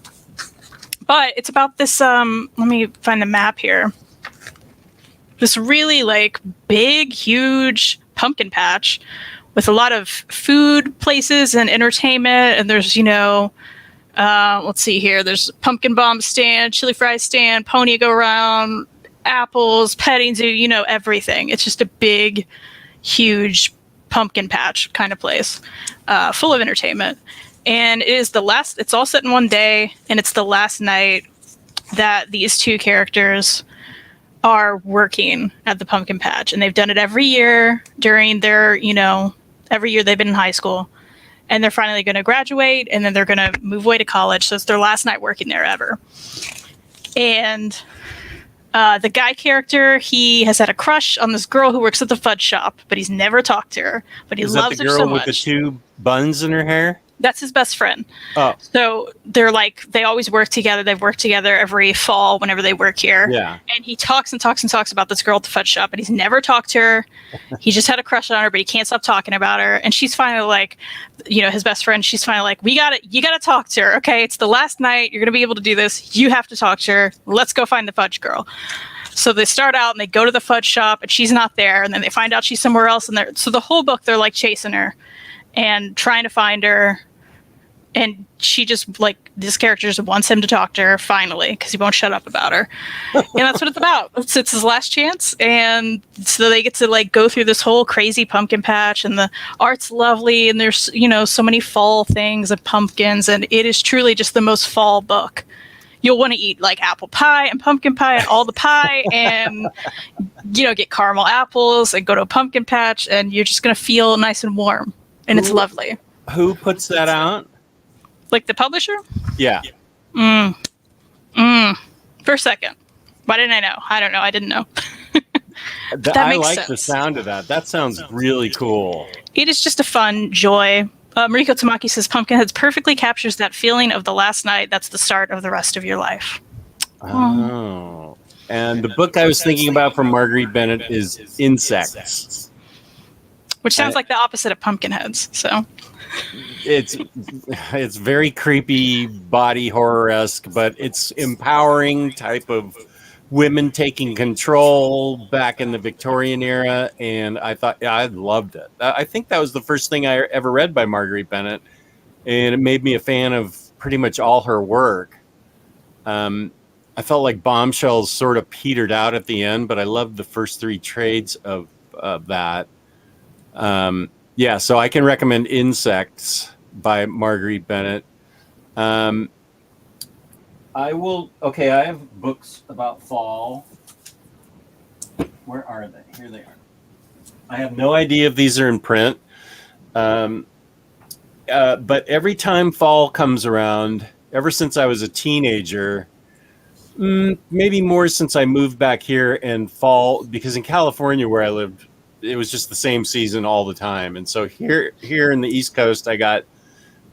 But it's about this, let me find the map here. This really like big, huge pumpkin patch with a lot of food places and entertainment. And there's, let's see here. There's pumpkin bomb stand, chili fry stand, pony go around, apples, petting zoo, everything. It's just a big, huge pumpkin patch kind of place, full of entertainment. And it's all set in one day, and it's the last night that these two characters are working at the pumpkin patch. And they've done it every year during their, every year they've been in high school. And they're finally going to graduate, and then they're going to move away to college. So it's their last night working there ever. And the guy character, he has had a crush on this girl who works at the fudge shop, but he's never talked to her. But he loves her so much. Is that the girl with the 2 buns in her hair? That's his best friend. Oh. So they always work together. They've worked together every fall whenever they work here. Yeah. And he talks and talks and talks about this girl at the fudge shop, but he's never talked to her. He just had a crush on her, but he can't stop talking about her. And she's finally like, his best friend, she's finally like, you got to talk to her. Okay. It's the last night. You're going to be able to do this. You have to talk to her. Let's go find the fudge girl. So they start out and they go to the fudge shop and she's not there. And then they find out she's somewhere else. And so the whole book, they're like chasing her and trying to find her. And she just, this character just wants him to talk to her, finally, because he won't shut up about her. And that's what it's about. It's his last chance. And so they get to, go through this whole crazy pumpkin patch. And the art's lovely. And there's, so many fall things and pumpkins. And it is truly just the most fall book. You'll want to eat, apple pie and pumpkin pie and all the pie. And, get caramel apples and go to a pumpkin patch. And you're just going to feel nice and warm. And it's lovely. Who puts that out? Like the publisher? Yeah. For a second. Why didn't I know? I don't know. I didn't know. I like sense. The sound of that. That sounds really cool. It is just a fun joy. Mariko Tamaki says Pumpkinheads perfectly captures that feeling of the last night. That's the start of the rest of your life. Oh. And the book I was thinking about from Marguerite Bennett is Insects. Which sounds like the opposite of Pumpkinheads. So... It's very creepy, body horror-esque, but it's empowering type of women taking control back in the Victorian era, and I loved it. I think that was the first thing I ever read by Marguerite Bennett, and it made me a fan of pretty much all her work. I felt like Bombshells sort of petered out at the end, but I loved the first 3 trades of that. Yeah, so I can recommend Insects by Marguerite Bennett. I have books about fall. Where are they? Here they are. I have no idea if these are in print. But every time fall comes around, ever since I was a teenager, maybe more since I moved back here, and fall, because in California where I lived, it was just the same season all the time. And so here in the East Coast, I got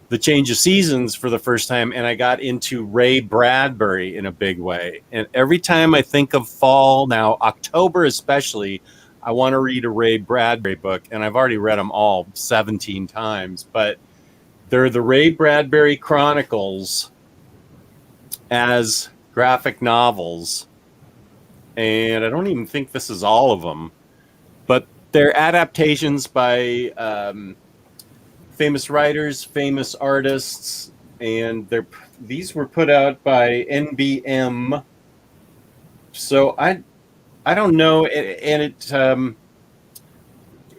the change of seasons for the first time, and I got into Ray Bradbury in a big way. And every time I think of fall now, October especially, I want to read a Ray Bradbury book. And I've already read them all 17 times, but they're the Ray Bradbury Chronicles as graphic novels. And I don't even think this is all of them, but they're adaptations by famous writers, famous artists, and these were put out by NBM. So I don't know, and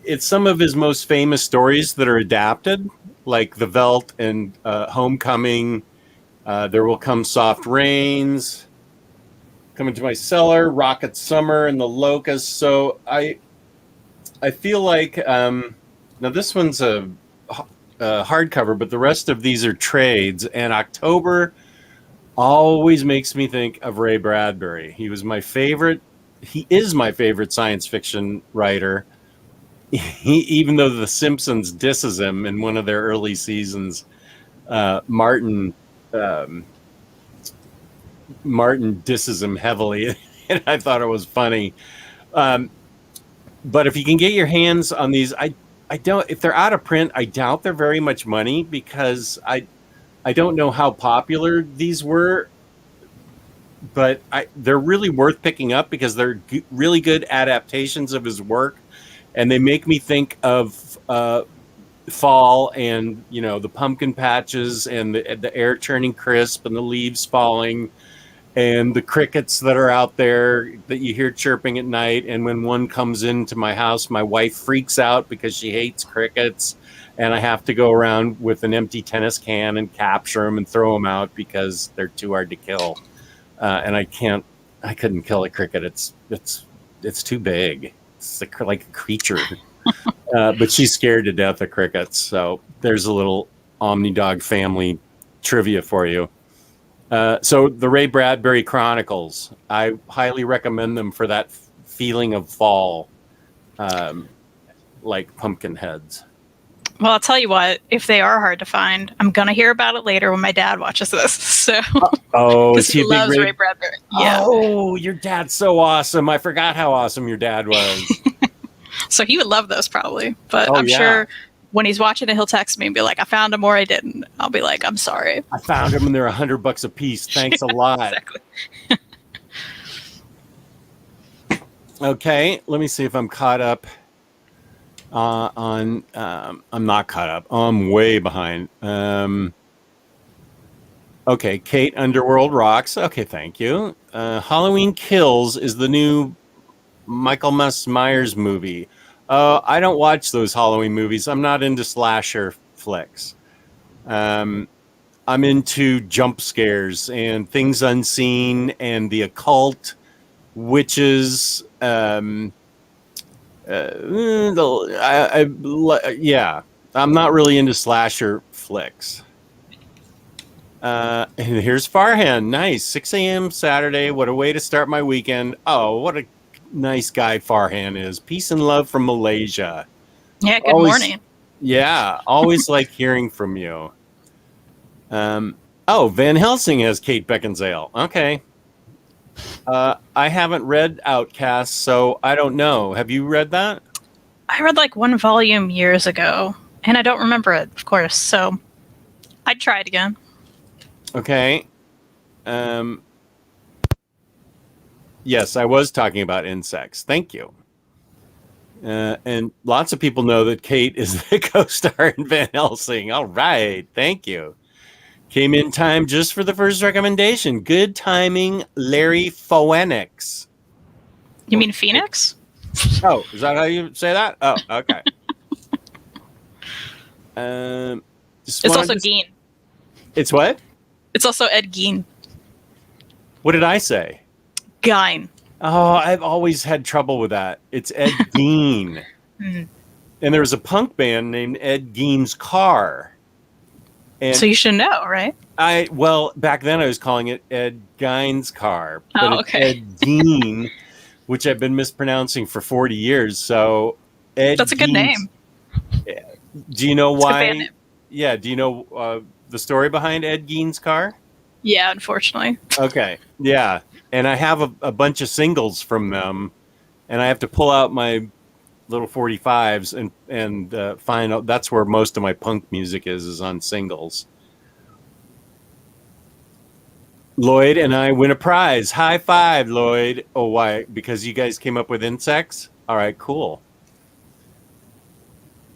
it's some of his most famous stories that are adapted, like The Veldt and Homecoming, There Will Come Soft Rains, Come Into My Cellar, Rocket Summer, and The Locust. So I feel like now this one's a hardcover, but the rest of these are trades. And October always makes me think of Ray Bradbury. He was my favorite. He is my favorite science fiction writer. Even though The Simpsons disses him in one of their early seasons, Martin disses him heavily, and I thought it was funny. But if you can get your hands on these, I don't. If they're out of print, I doubt they're very much money, because I don't know how popular these were, but they're really worth picking up because they're really good adaptations of his work, and they make me think of fall, and the pumpkin patches, and the air turning crisp, and the leaves falling, and the crickets that are out there that you hear chirping at night. And when one comes into my house, my wife freaks out because she hates crickets, and I have to go around with an empty tennis can and capture them and throw them out because they're too hard to kill. And I couldn't kill a cricket. It's too big. It's like a creature. But she's scared to death of crickets. So there's a little OmniDog family trivia for you. So the Ray Bradbury Chronicles, I highly recommend them for that feeling of fall, like pumpkin heads. Well, I'll tell you what, if they are hard to find, I'm going to hear about it later when my dad watches this. So, is he loves Ray Bradbury. Yeah. Oh, your dad's so awesome. I forgot how awesome your dad was. So he would love those probably. But I'm sure when he's watching it, he'll text me and be like, I found them or I didn't. I'll be like, I'm sorry. I found them and they're $100 a piece. Thanks a lot. Exactly. Okay, let me see if I'm caught up I'm not caught up. I'm way behind. Okay, Kate, Underworld Rocks. Okay, thank you. Halloween Kills is the new Michael Myers movie. I don't watch those Halloween movies. I'm not into slasher flicks. I'm into jump scares and things unseen and the occult, witches. I'm not really into slasher flicks. And here's Farhan. Nice. 6 a.m. Saturday. What a way to start my weekend. Oh, what a nice guy Farhan is. Peace and love from Malaysia. Yeah, good morning. Yeah, always like hearing from you. Van Helsing has Kate Beckinsale. Okay. I haven't read Outcast, so I don't know. Have you read that? I read like one volume years ago, and I don't remember it, of course, so I'd try it again. Okay. Yes, I was talking about insects. Thank you. And lots of people know that Kate is the co-star in Van Helsing. All right. Thank you. Came in time just for the first recommendation. Good timing, Larry Phoenix. You mean Phoenix? Oh, is that how you say that? Oh, okay. It's also Gein. It's what? It's also Ed Gein. What did I say? Gein. Oh, I've always had trouble with that. It's Ed Gein. And there was a punk band named Ed Gein's Car. And so you should know, right? Back then I was calling it Ed Gein's Car. But okay. It's Ed Gein, which I've been mispronouncing for 40 years. So Ed That's a good name. Do you know why? Good band name. Yeah, do you know the story behind Ed Gein's Car? Yeah, unfortunately. Okay, yeah. And I have a bunch of singles from them, and I have to pull out my little 45s and find out. That's where most of my punk music is on singles. Lloyd and I win a prize. High five, Lloyd. Oh, why? Because you guys came up with insects? All right, cool.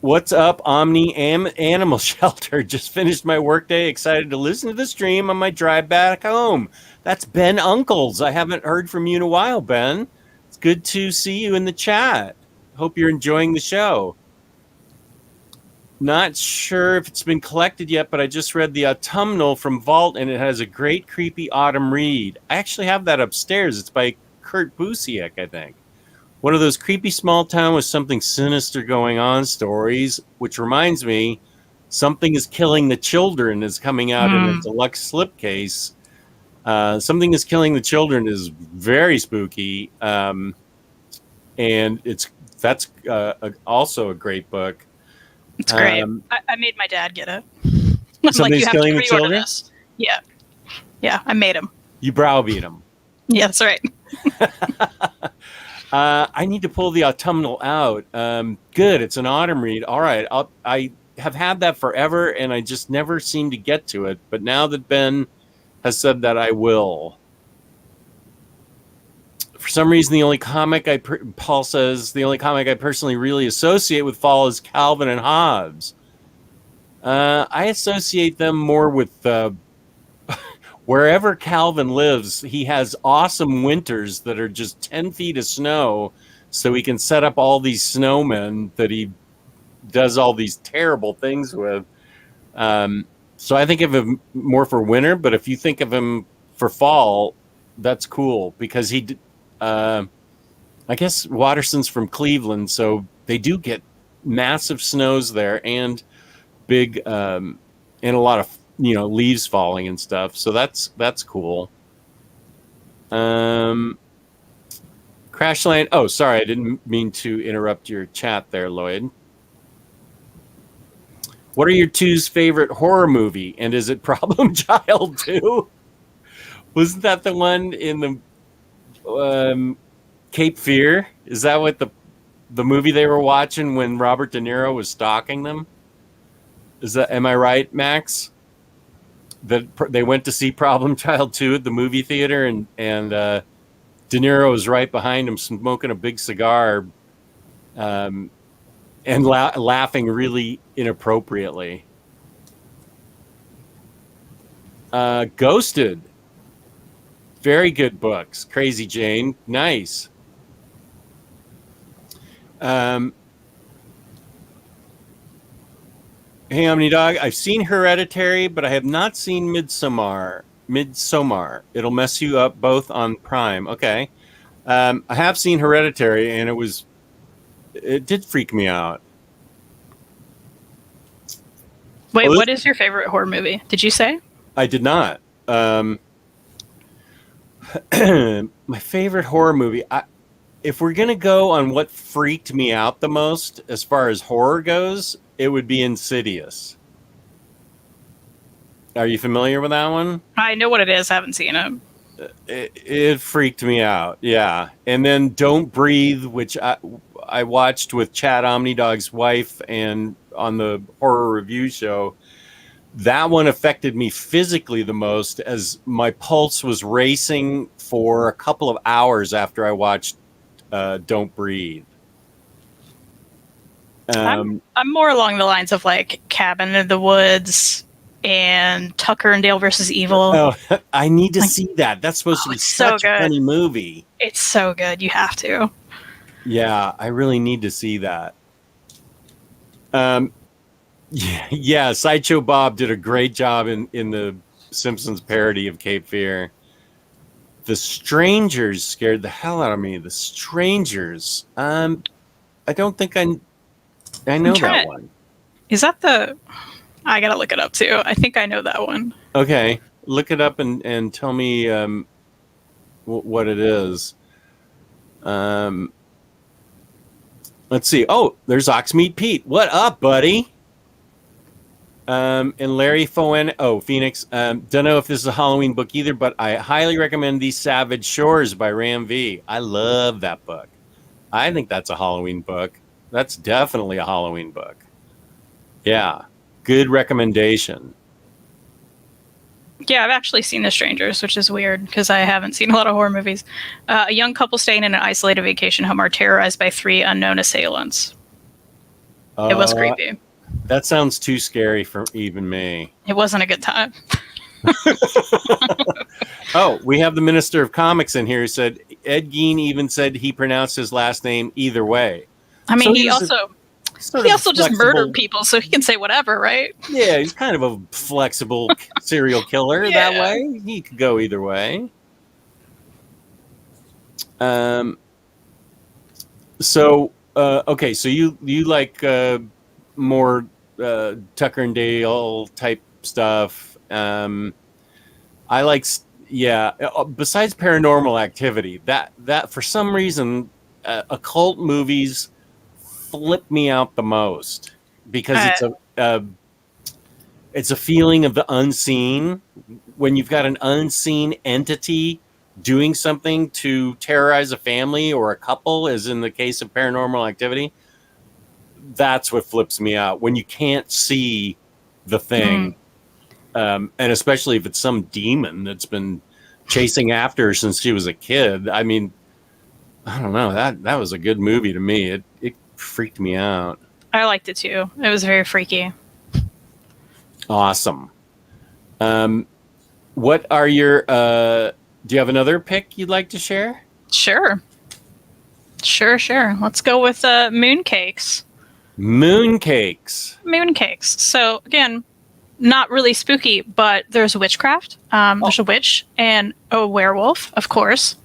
What's up, Omni Animal Shelter? Just finished my workday. Excited to listen to the stream on my drive back home. That's Ben Uncles. I haven't heard from you in a while, Ben. It's good to see you in the chat. Hope you're enjoying the show. Not sure if it's been collected yet, but I just read The Autumnal from Vault, and it has a great creepy autumn read. I actually have that upstairs. It's by Kurt Busiek, I think. One of those creepy small town with something sinister going on stories, which reminds me, Something is Killing the Children is coming out in a deluxe slipcase. Something is Killing the Children is very spooky, and that's also a great book. It's great. I made my dad get it. Something's Killing the Children? This. Yeah. Yeah, I made him. You browbeat him. Yeah, that's right. I need to pull The Autumnal out. Good, it's an autumn read. All right, I have had that forever, and I just never seem to get to it. But now that Ben has said that, I will. For some reason, the only comic Paul says the only comic I personally really associate with fall is Calvin and Hobbes. I associate them more with wherever Calvin lives. He has awesome winters that are just 10 feet of snow, so he can set up all these snowmen that he does all these terrible things with. So I think of him more for winter, but if you think of him for fall, that's cool because I guess Watterson's from Cleveland, so they do get massive snows there and big and a lot of leaves falling and stuff. So that's cool. Crashland. Oh, sorry, I didn't mean to interrupt your chat there, Lloyd. What are your two's favorite horror movie, and is it Problem Child 2? Wasn't that the one in the Cape Fear? Is that what the movie they were watching when Robert De Niro was stalking them? Am I right, Max? That they went to see Problem Child 2 at the movie theater, and De Niro was right behind him smoking a big cigar and laughing really inappropriately. Ghosted. Very good books. Crazy Jane. Nice. Hey, OmniDog. I've seen Hereditary, but I have not seen Midsommar. It'll mess you up both on Prime. Okay. I have seen Hereditary, and it did freak me out. Wait, what is your favorite horror movie? Did you say? I did not. My favorite horror movie. If we're going to go on what freaked me out the most as far as horror goes, it would be Insidious. Are you familiar with that one? I know what it is. I haven't seen it. It freaked me out. Yeah. And then Don't Breathe, which I watched with Chad OmniDog's wife and on the horror review show. That one affected me physically the most, as my pulse was racing for a couple of hours after I watched Don't Breathe. I'm more along the lines of like Cabin in the Woods and Tucker and Dale versus Evil. Oh, I need to see that. That's supposed to be such a funny movie. It's so good. You have to. Yeah, I really need to see that. Yeah, Sideshow Bob did a great job in the Simpsons parody of Cape Fear. The Strangers scared the hell out of me. The Strangers. I don't think I know that one. Is that I gotta look it up too. I think I know that one. Okay, look it up and tell me what it is. Let's see. Oh, there's Oxmeat Pete. What up, buddy? And Larry Phoenix. Don't know if this is a Halloween book either, but I highly recommend These Savage Shores by Ram V. I love that book. I think that's a Halloween book. That's definitely a Halloween book. Yeah, good recommendation. Yeah, I've actually seen The Strangers, which is weird because I haven't seen a lot of horror movies. A young couple staying in an isolated vacation home are terrorized by 3 unknown assailants. It was creepy. That sounds too scary for even me. It wasn't a good time. Oh, we have the Minister of Comics in here who said Ed Gein even said he pronounced his last name either way. I mean, So he also just murdered people, so he can say whatever, right? Yeah, he's kind of a flexible serial killer that way. He could go either way. So you like more Tucker and Dale type stuff. I like besides Paranormal Activity, that for some reason occult movies flip me out the most because it's a feeling of the unseen. When you've got an unseen entity doing something to terrorize a family or a couple, as in the case of Paranormal Activity, that's what flips me out. When you can't see the thing, and especially if it's some demon that's been chasing after her since she was a kid. I mean, I don't know, that was a good movie to me. It freaked me out. I liked it too. It was very freaky. Awesome. What are your do you have another pick you'd like to share? Sure. Let's go with Mooncakes. Mooncakes. So again, not really spooky, but there's witchcraft. There's a witch and a werewolf, of course.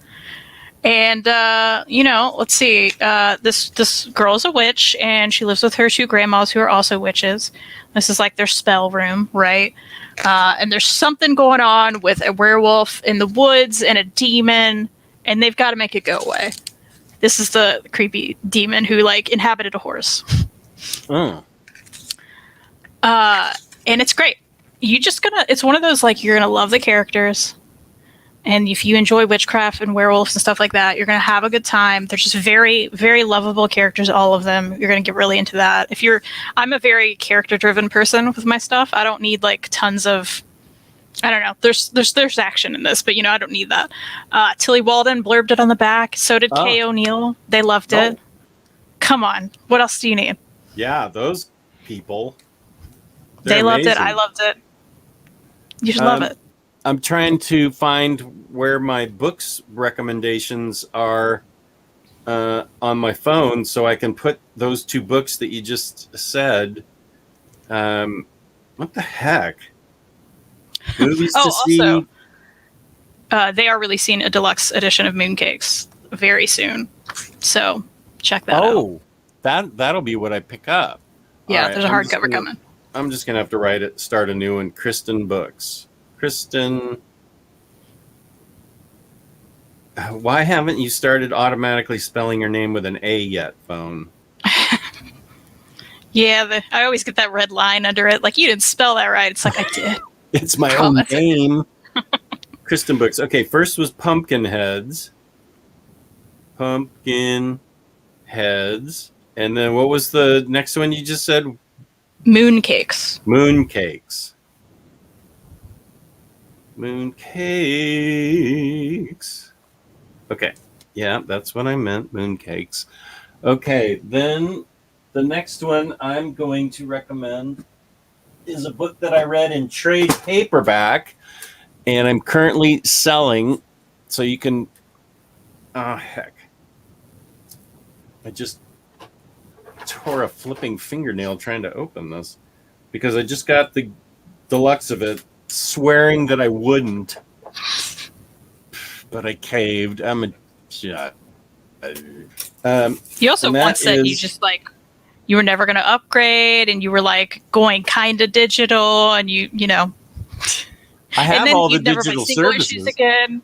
And let's see. This girl is a witch, and she lives with her 2 grandmas who are also witches. This is like their spell room, right? And there's something going on with a werewolf in the woods and a demon, and they've got to make it go away. This is the creepy demon who like inhabited a horse. Oh. And it's great. It's one of those, like, you're gonna love the characters, and if you enjoy witchcraft and werewolves and stuff like that, you're gonna have a good time. They're just very, very lovable characters, all of them. You're gonna get really into that. I'm a very character-driven person with my stuff. I don't need like tons of, I don't know. There's action in this, but I don't need that. Tilly Walden blurbed it on the back. So did Kay O'Neill. They loved it. Come on, what else do you need? Yeah, those people. They loved it. I loved it. You should love it. I'm trying to find where my books recommendations are on my phone so I can put those 2 books that you just said. What the heck? Movies to see. Also, they are releasing a deluxe edition of Mooncakes very soon. So check that out. Oh, that'll be what I pick up. Yeah, Right, there's a hardcover coming. I'm just going to have to start a new one. Kristen Books. Kristen, why haven't you started automatically spelling your name with an A yet, phone? Yeah, I always get that red line under it. Like, you didn't spell that right. It's like, I did. It's my own name. Kristen Books. Okay, first was Pumpkin Heads. And then what was the next one you just said? Mooncakes. Okay. Yeah, that's what I meant. Mooncakes. Okay, then the next one I'm going to recommend is a book that I read in trade paperback, and I'm currently selling, so you can... Oh, heck. I just tore a flipping fingernail trying to open this because I just got the deluxe of it, swearing that I wouldn't, but I caved. I'm a shut. You also once said you just like you were never going to upgrade, and you were like going kind of digital, and you know. I have and then all the you'd never digital buy single services issues again.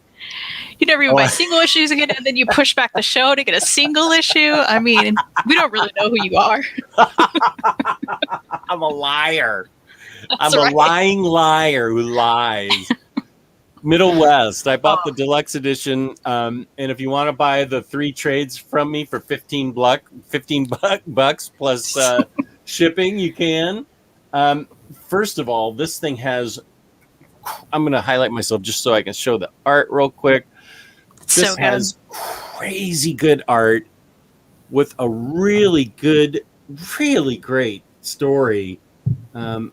You never even buy single issues again, and then you push back the show to get a single issue. I mean, we don't really know who you are. I'm a liar. That's I'm right. a lying liar who lies. Middle West. I bought the deluxe edition, and if you want to buy the 3 trades from me for $15 bucks plus shipping, you can. First of all, this thing has. I'm going to highlight myself just so I can show the art real quick. This has crazy good art with a really good, really great story. Let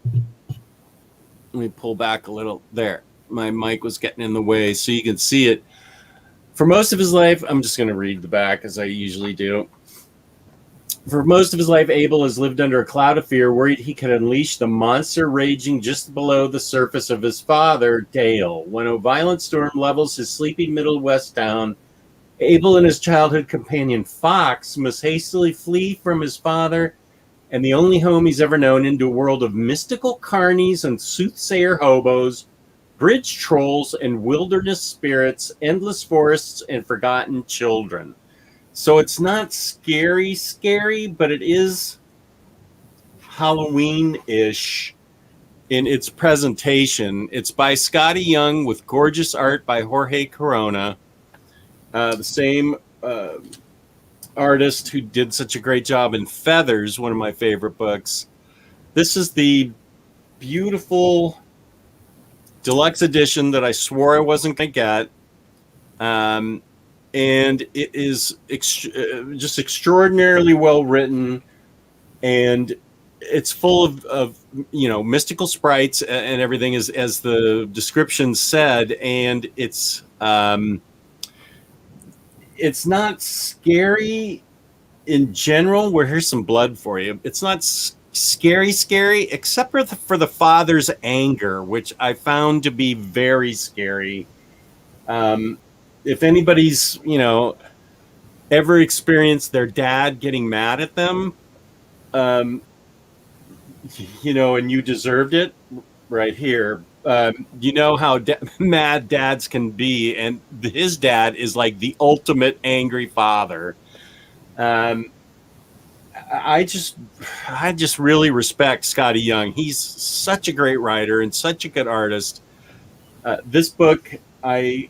me pull back a little. There. My mic was getting in the way so you can see it. For most of his life, I'm just going to read the back as I usually do. For most of his life, Abel has lived under a cloud of fear, worried he could unleash the monster raging just below the surface of his father, Dale. When a violent storm levels his sleepy Middle West town, Abel and his childhood companion, Fox, must hastily flee from his father and the only home he's ever known into a world of mystical carnies and soothsayer hobos, bridge trolls and wilderness spirits, endless forests, and forgotten children. So it's not scary, but it is Halloween-ish in its presentation. It's by Scotty Young with gorgeous art by Jorge Corona, the same artist who did such a great job in Feathers, one of my favorite books. This is the beautiful deluxe edition that I swore I wasn't going to get. and it is just extraordinarily well written, and it's full of mystical sprites and everything, as the description said, and it's not scary in general. Where here's some blood for you. It's not scary, except for the father's anger, which I found to be very scary. If anybody's, ever experienced their dad getting mad at them, and you deserved it, right here. You know how mad dads can be, and his dad is like the ultimate angry father. I just really respect Scotty Young. He's such a great writer and such a good artist. This book, I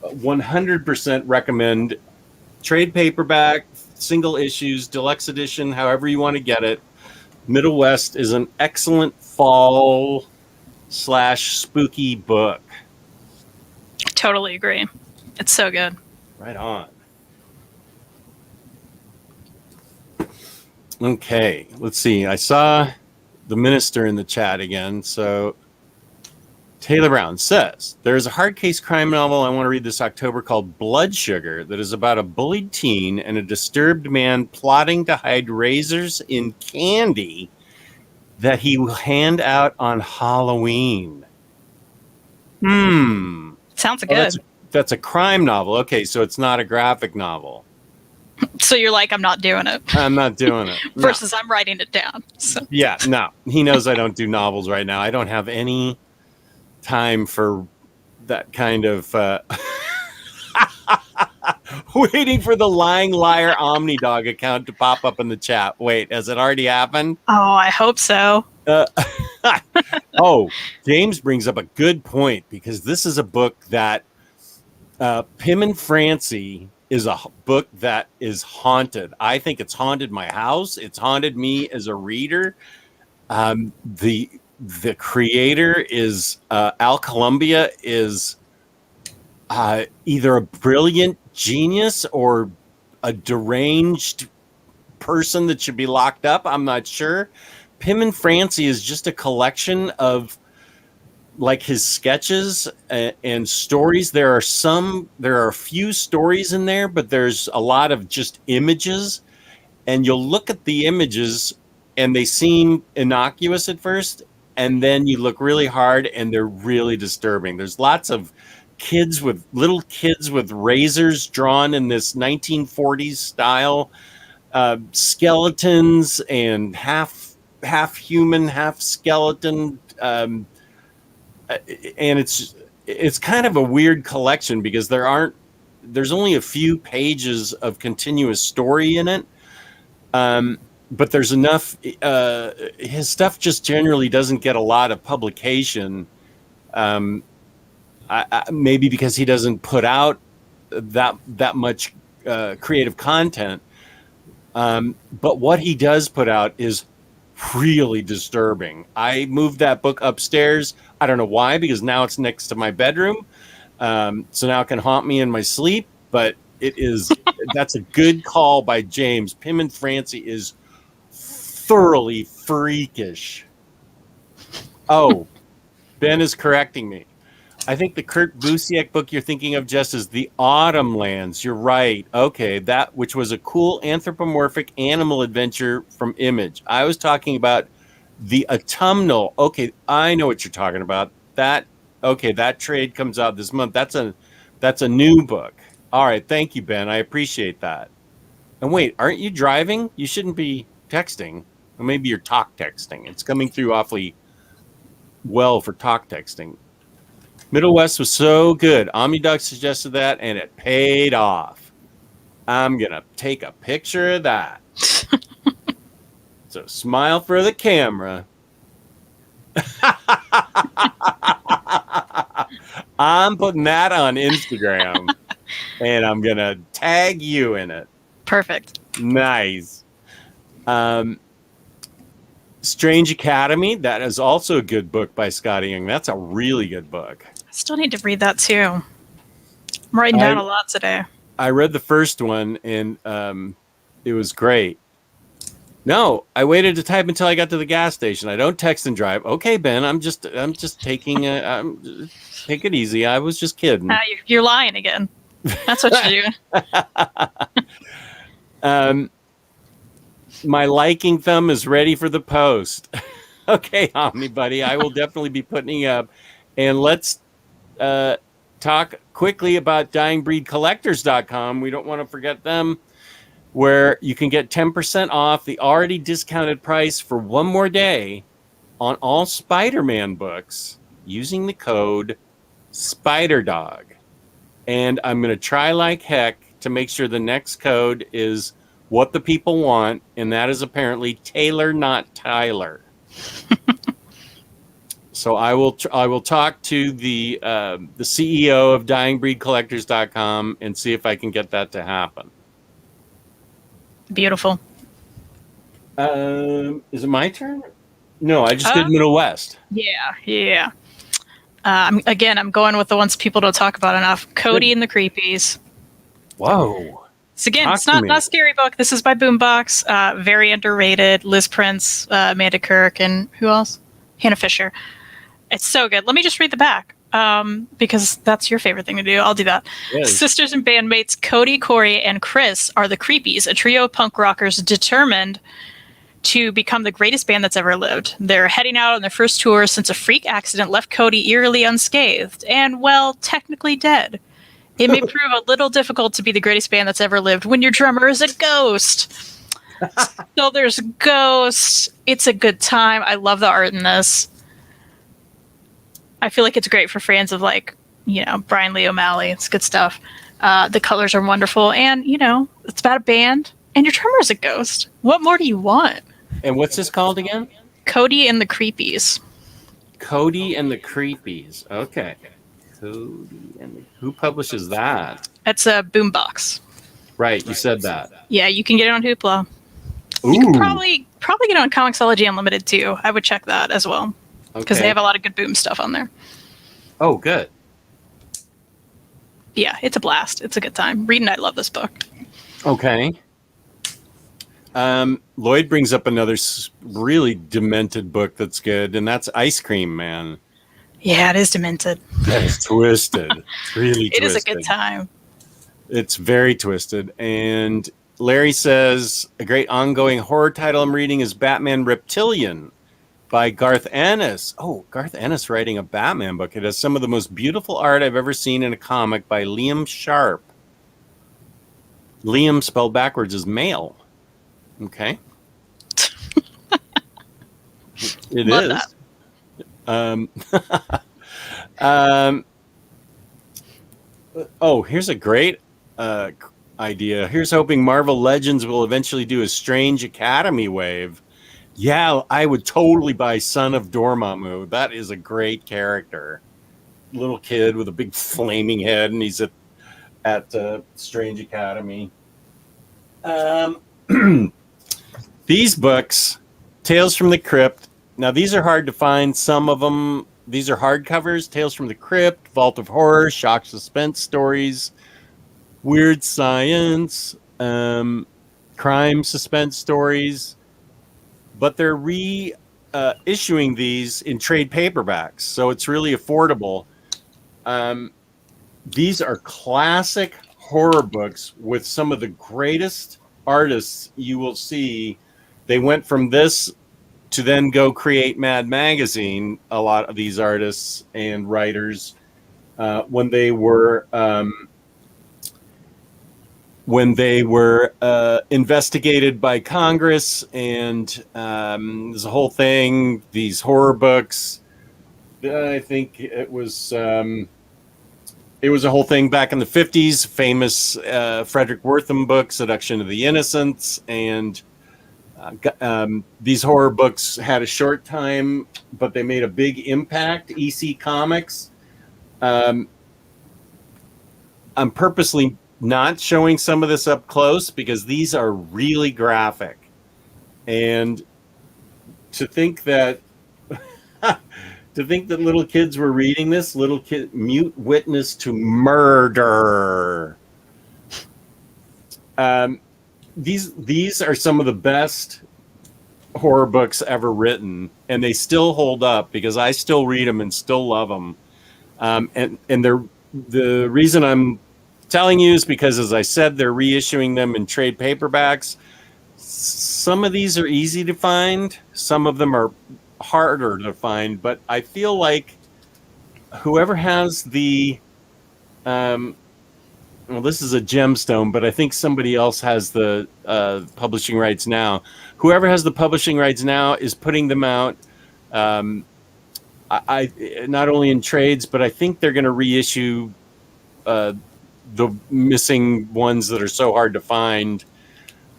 100% recommend. Trade paperback, single issues, deluxe edition, however you want to get it. Middle West is an excellent fall/spooky book. Totally agree. It's so good. Right on. Okay, let's see. I saw the minister in the chat again. So Taylor Brown says, there's a hard case crime novel I want to read this October called Blood Sugar that is about a bullied teen and a disturbed man plotting to hide razors in candy that he will hand out on Halloween. Sounds good. That's a crime novel. Okay, so it's not a graphic novel. So you're like, I'm not doing it. I'm not doing it. Versus I'm writing it down. So. Yeah, no. He knows I don't do novels right now. I don't have any time for that kind of waiting for the Lying Liar OmniDog account to pop up in the chat. Wait, has it already happened? Oh, I hope so. James brings up a good point, because this is a book that Pim and Francie is a book that is haunted. I think it's haunted my house. It's haunted me as a reader. The creator is Al Columbia is either a brilliant genius or a deranged person that should be locked up. I'm not sure. Pim and Francie is just a collection of like his sketches and stories. There are a few stories in there, but there's a lot of just images, and you'll look at the images and they seem innocuous at first, and then you look really hard and they're really disturbing. There's lots of little kids with razors drawn in this 1940s style, skeletons and half human, half skeleton, and it's kind of a weird collection, because there's only a few pages of continuous story in it, but there's enough. His stuff just generally doesn't get a lot of publication, maybe because he doesn't put out that much creative content, but what he does put out is really disturbing. I moved that book upstairs. I don't know why, because now it's next to my bedroom. So now it can haunt me in my sleep, but that's a good call by James. Pim and Francie is thoroughly freakish. Oh, Ben is correcting me. I think the Kurt Busiek book you're thinking of, Jess, is The Autumn Lands. You're right. Okay, that which was a cool anthropomorphic animal adventure from Image. I was talking about The Autumnal. Okay, I know what you're talking about. That trade comes out this month. That's a new book. All right, thank you, Ben. I appreciate that. And wait, aren't you driving? You shouldn't be texting. Or maybe you're talk texting. It's coming through awfully well for talk texting. Middle West was so good. OmniDog suggested that, and it paid off. I'm going to take a picture of that. So smile for the camera. I'm putting that on Instagram, and I'm going to tag you in it. Perfect. Nice. Strange Academy, that is also a good book by Scotty Young. That's a really good book. I still need to read that too. I'm writing down a lot today. I read the first one, and it was great. No, I waited to type until I got to the gas station. I don't text and drive. Okay, Ben, I'm just taking take it easy. I was just kidding. You're lying again. That's what you're doing. My liking thumb is ready for the post. Okay, Omni buddy, I will definitely be putting it up. And let's talk quickly about DyingBreedCollectors.com. We don't want to forget them, where you can get 10% off the already discounted price for one more day on all Spider-Man books using the code SPIDERDOG. And I'm going to try like heck to make sure the next code is what the people want, and that is apparently Taylor, not Tyler. So I will talk to the CEO of DyingBreedCollectors.com and see if I can get that to happen. Beautiful. Is it my turn? No, I just did Middle West. Yeah. I'm going with the ones people don't talk about enough. Cody and the Creepies. Whoa. So again, it's not a scary book. This is by Boombox. Very underrated. Liz Prince, Amanda Kirk, and who else? Hannah Fisher. It's so good. Let me just read the back, because that's your favorite thing to do. I'll do that. Yes. Sisters and bandmates Cody, Corey, and Chris are the Creepies, a trio of punk rockers determined to become the greatest band that's ever lived. They're heading out on their first tour since a freak accident left Cody eerily unscathed and, well, technically dead. It may prove a little difficult to be the greatest band that's ever lived when your drummer is a ghost. So there's ghosts. It's a good time. I love the art in this. I feel like it's great for fans of, like, Brian Lee O'Malley. It's good stuff. The colors are wonderful. And, it's about a band. And your drummer is a ghost. What more do you want? And what's this called again? Cody and the Creepies. Cody and the Creepies. Okay. Who publishes that? It's a Boombox. Right, you said that. Yeah, you can get it on Hoopla. Ooh. You can probably get it on Comixology Unlimited too. I would check that as well, because they have a lot of good Boom stuff on there. Oh, good. Yeah, it's a blast. It's a good time. Reed and I love this book. Okay. Lloyd brings up another really demented book that's good, and that's Ice Cream Man. Yeah, it is demented. That is twisted. It's really twisted. It is a good time. It's very twisted. And Larry says, a great ongoing horror title I'm reading is Batman Reptilian by Garth Ennis. Oh, Garth Ennis writing a Batman book. It has some of the most beautiful art I've ever seen in a comic by Liam Sharp. Liam spelled backwards is male. Okay. It Love is. That. Here's a great idea. Here's hoping Marvel Legends will eventually do a Strange Academy wave. Yeah, I would totally buy Son of Dormammu. That is a great character. Little kid with a big flaming head, and he's at Strange Academy. These books, Tales from the Crypt. Now, these are hard to find. Some of them, these are hardcovers. Tales from the Crypt, Vault of Horror, Shock Suspense Stories, Weird Science, Crime Suspense Stories. But they're issuing these in trade paperbacks, so it's really affordable. These are classic horror books with some of the greatest artists you will see. They went from this to then go create Mad Magazine, a lot of these artists and writers, when they were investigated by Congress, and there's a whole thing, these horror books. I think it was a whole thing back in the 50s, famous Frederick Wertham book, Seduction of the Innocents, and these horror books had a short time, but they made a big impact. EC Comics. I'm purposely not showing some of this up close because these are really graphic. And to think that little kids were reading this, Mute Witness to Murder. These are some of the best horror books ever written, and they still hold up because I still read them and still love them. And the reason I'm telling you is because, as I said, they're reissuing them in trade paperbacks. Some of these are easy to find. Some of them are harder to find, but I feel like whoever has the well, this is a gemstone, but I think somebody else has the publishing rights now. Whoever has the publishing rights now is putting them out. I not only in trades, but I think they're going to reissue the missing ones that are so hard to find.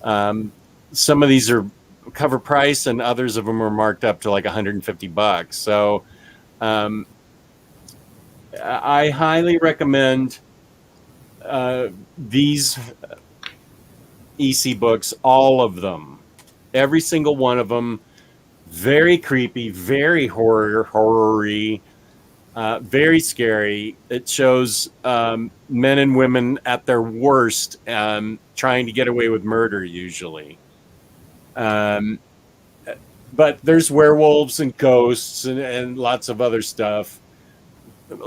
Some of these are cover price, and others of them are marked up to like $150. So I highly recommend these EC books, all of them, every single one of them. Very creepy, very horror-y, very scary. It shows men and women at their worst, trying to get away with murder usually. But there's werewolves and ghosts and lots of other stuff.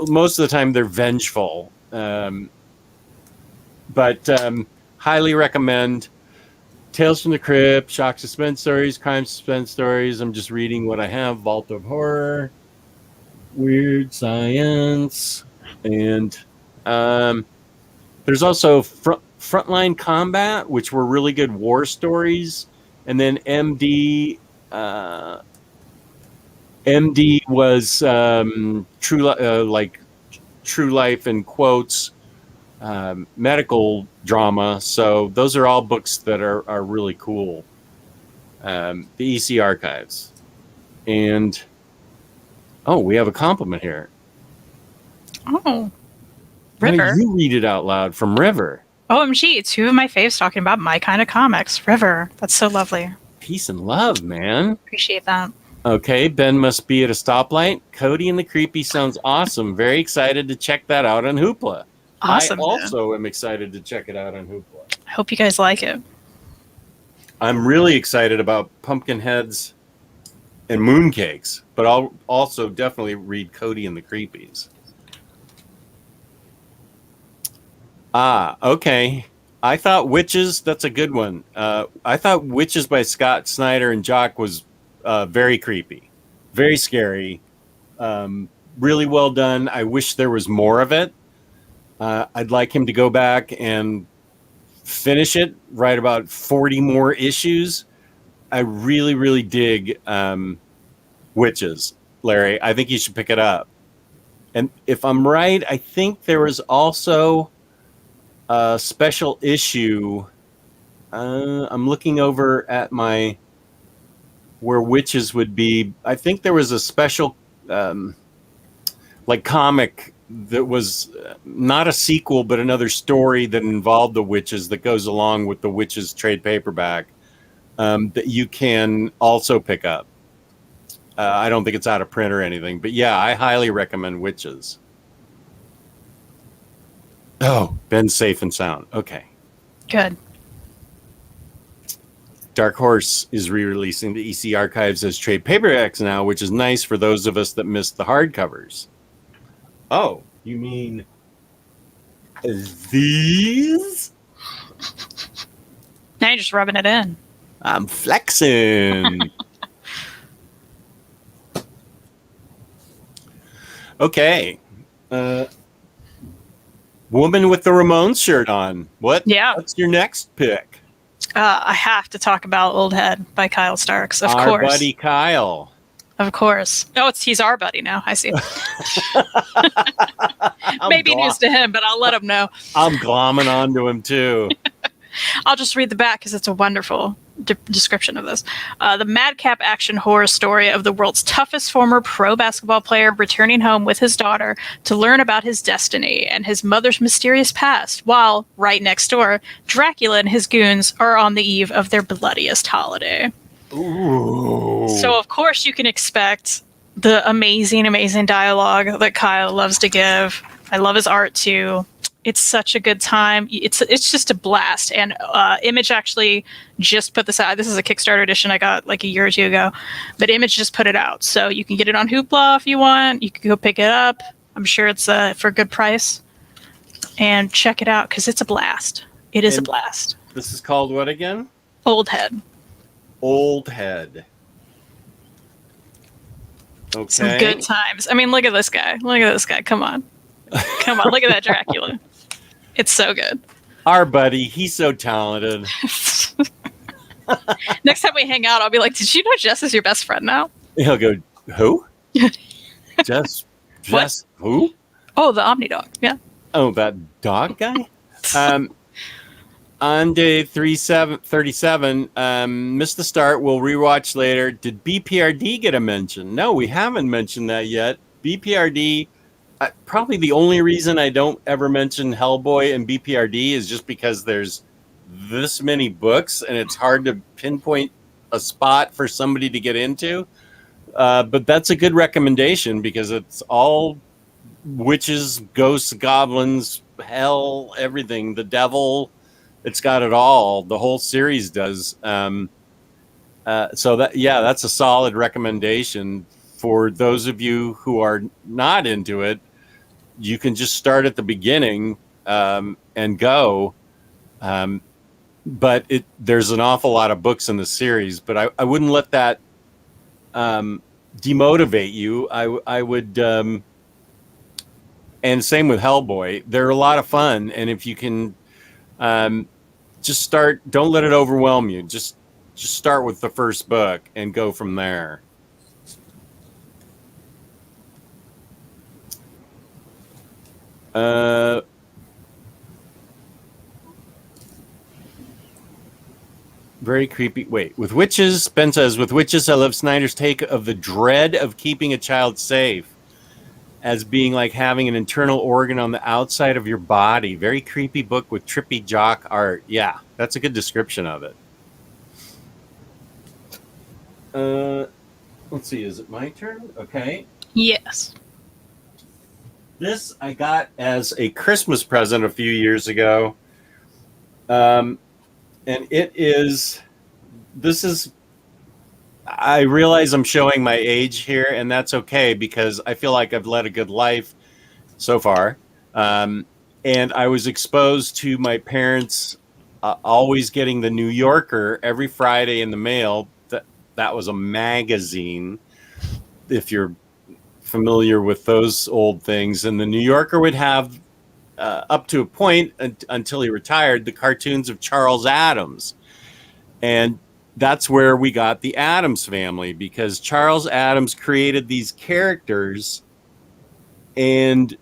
Most of the time they're vengeful. But highly recommend Tales from the Crypt, Shock Suspense Stories, Crime Suspense Stories. I'm just reading what I have. Vault of Horror, Weird Science, and there's also Frontline Combat, which were really good war stories. And then MD was true life in quotes. Medical drama. So those are all books that are really cool. The EC Archives. And we have a compliment here. Oh, River. Why don't you read it out loud from River? OMG, two of my faves talking about my kind of comics. River, that's so lovely. Peace and love, man. Appreciate that. Okay, Ben must be at a stoplight. Cody and the Creepy sounds awesome. Very excited to check that out on Hoopla. Awesome. I also am excited to check it out on Hoopla. I hope you guys like it. I'm really excited about Pumpkinheads and Mooncakes, but I'll also definitely read Cody and the Creepies. Okay. I thought Witches, that's a good one. I thought Witches by Scott Snyder and Jock was very creepy, very scary, really well done. I wish there was more of it. I'd like him to go back and finish it, write about 40 more issues. I really, really dig Witches, Larry. I think you should pick it up. And if I'm right, I think there was also a special issue. I'm looking over at where Witches would be. I think there was a special comic that was not a sequel, but another story that involved the Witches that goes along with the Witches trade paperback that you can also pick up. I don't think it's out of print or anything, but yeah, I highly recommend Witches. Oh, Ben's safe and sound. Okay. Good. Dark Horse is re-releasing the EC Archives as trade paperbacks now, which is nice for those of us that missed the hardcovers. Oh, you mean these? Now you're just rubbing it in. I'm flexing. Okay. Woman with the Ramones shirt on. What? Yeah. What's your next pick? I have to talk about Old Head by Kyle Starks, of Our course. buddy Kyle. Of course. Oh, he's our buddy now. I see. Maybe news to him, but I'll let him know. I'm glomming onto him too. I'll just read the back because it's a wonderful description of this. The madcap action horror story of the world's toughest former pro basketball player returning home with his daughter to learn about his destiny and his mother's mysterious past, while, right next door, Dracula and his goons are on the eve of their bloodiest holiday. Ooh. So, of course, you can expect the amazing, amazing dialogue that Kyle loves to give. I love his art, too. It's such a good time. It's just a blast. And Image actually just put this out. This is a Kickstarter edition I got like a year or two ago, but Image just put it out, so you can get it on Hoopla if you want. You can go pick it up. I'm sure it's for a good price. And check it out because it's a blast. It is a blast. This is called what again? Old Head. Old Head. Okay. Some good times. I mean, look at this guy. Look at this guy. Come on. Come on. Look at that Dracula. It's so good. Our buddy, he's so talented. Next time we hang out, I'll be like, did you know Jess is your best friend now? He'll go, who? Jess, who? Oh, the OmniDog. Yeah. Oh, that dog guy? On day 37, missed the start. We'll rewatch later. Did BPRD get a mention? No, we haven't mentioned that yet. BPRD, probably the only reason I don't ever mention Hellboy and BPRD is just because there's this many books and it's hard to pinpoint a spot for somebody to get into. But that's a good recommendation because it's all witches, ghosts, goblins, hell, everything, the devil. It's got it all. The whole series does. So that's a solid recommendation for those of you who are not into it. You can just start at the beginning and go. But there's an awful lot of books in the series. But I wouldn't let that demotivate you. I would. And same with Hellboy. They're a lot of fun, and if you can. Just start. Don't let it overwhelm you. Just start with the first book and go from there. Very creepy. Wait, with witches, Ben says, with witches, I love Snyder's take of the dread of keeping a child safe as being like having an internal organ on the outside of your body. Very creepy book with trippy jock art. Yeah, that's a good description of it. Let's see, is it my turn? Okay. Yes. This I got as a Christmas present a few years ago. And I realize I'm showing my age here, and that's okay because I feel like I've led a good life so far. And I was exposed to my parents always getting the New Yorker every Friday in the mail. That was a magazine, if you're familiar with those old things. And the New Yorker would have, up to a point until he retired, the cartoons of Charles Addams. And that's where we got the Addams Family, because Charles Addams created these characters, and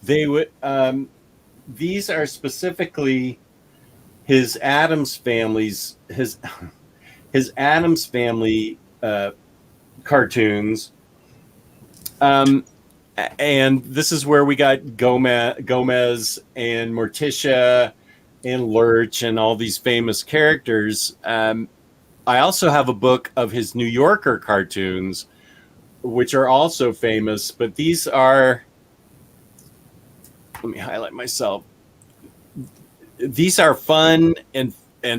they would these are specifically his Addams Family's his Addams Family cartoons. And this is where we got Gomez and Morticia and Lurch and all these famous characters. I also have a book of his New Yorker cartoons, which are also famous, but these are, let me highlight myself. These are fun and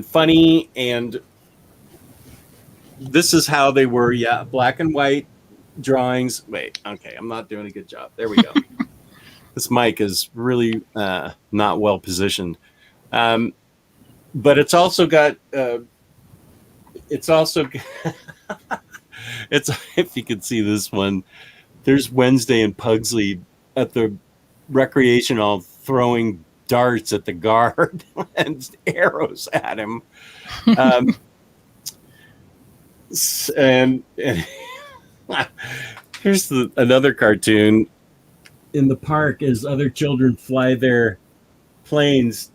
funny, and this is how they were. Yeah, black and white drawings. Wait, okay, I'm not doing a good job. There we go. This mic is really not well positioned. But it's also got... it's if you can see this one, there's Wednesday and Pugsley at the recreation hall throwing darts at the guard and arrows at him. And here's another cartoon in the park as other children fly their planes.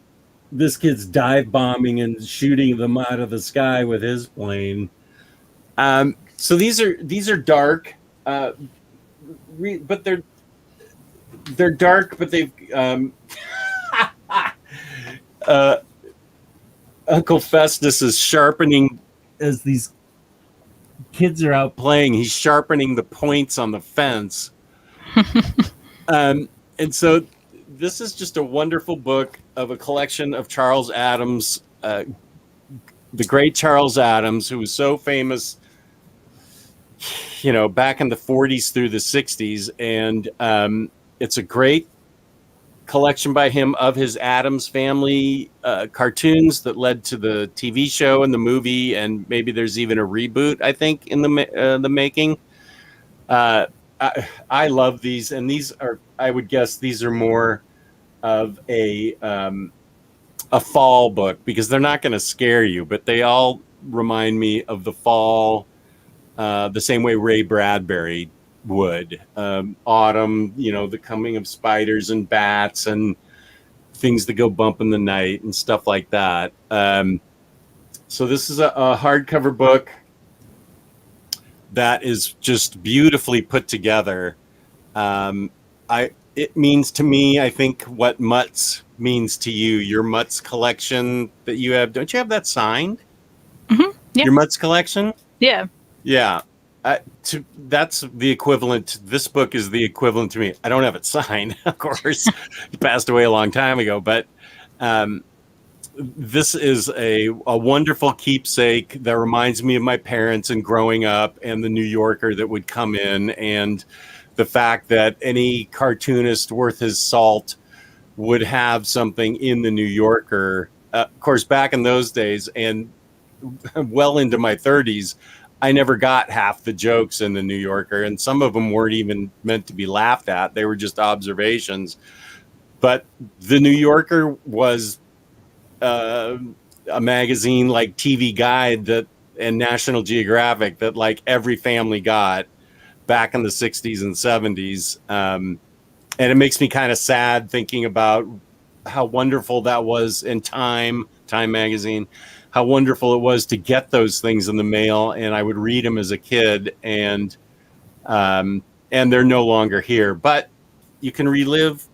This kid's dive bombing and shooting them out of the sky with his plane. So these are dark, but they're dark, but they've Uncle Festus is sharpening as these kids are out playing. He's sharpening the points on the fence, and so this is just a wonderful book of a collection of Charles Addams, the great Charles Addams, who was so famous, back in the 40s through the 60s. And it's a great collection by him of his Addams Family cartoons that led to the TV show and the movie, and maybe there's even a reboot, I think, in the making. I love these, and these are, I would guess, these are more of a fall book, because they're not going to scare you, but they all remind me of the fall, the same way Ray Bradbury would. Autumn, the coming of spiders and bats and things that go bump in the night and stuff like that. So this is a hardcover book that is just beautifully put together. It means to me, I think, what Mutts means to you. Your Mutts collection that you have, don't you have that signed? Mm-hmm. Yeah. Your Mutts collection? Yeah. Yeah. That's the equivalent. This book is the equivalent to me. I don't have it signed, of course. He passed away a long time ago, but this is a wonderful keepsake that reminds me of my parents and growing up, and the New Yorker that would come in, and the fact that any cartoonist worth his salt would have something in the New Yorker. Of course, back in those days and well into my 30s, I never got half the jokes in the New Yorker, and some of them weren't even meant to be laughed at. They were just observations. But the New Yorker was a magazine like TV Guide and National Geographic that like every family got back in the 60s and 70s. And it makes me kind of sad thinking about how wonderful that was in Time magazine, how wonderful it was to get those things in the mail. And I would read them as a kid, and they're no longer here, but you can relive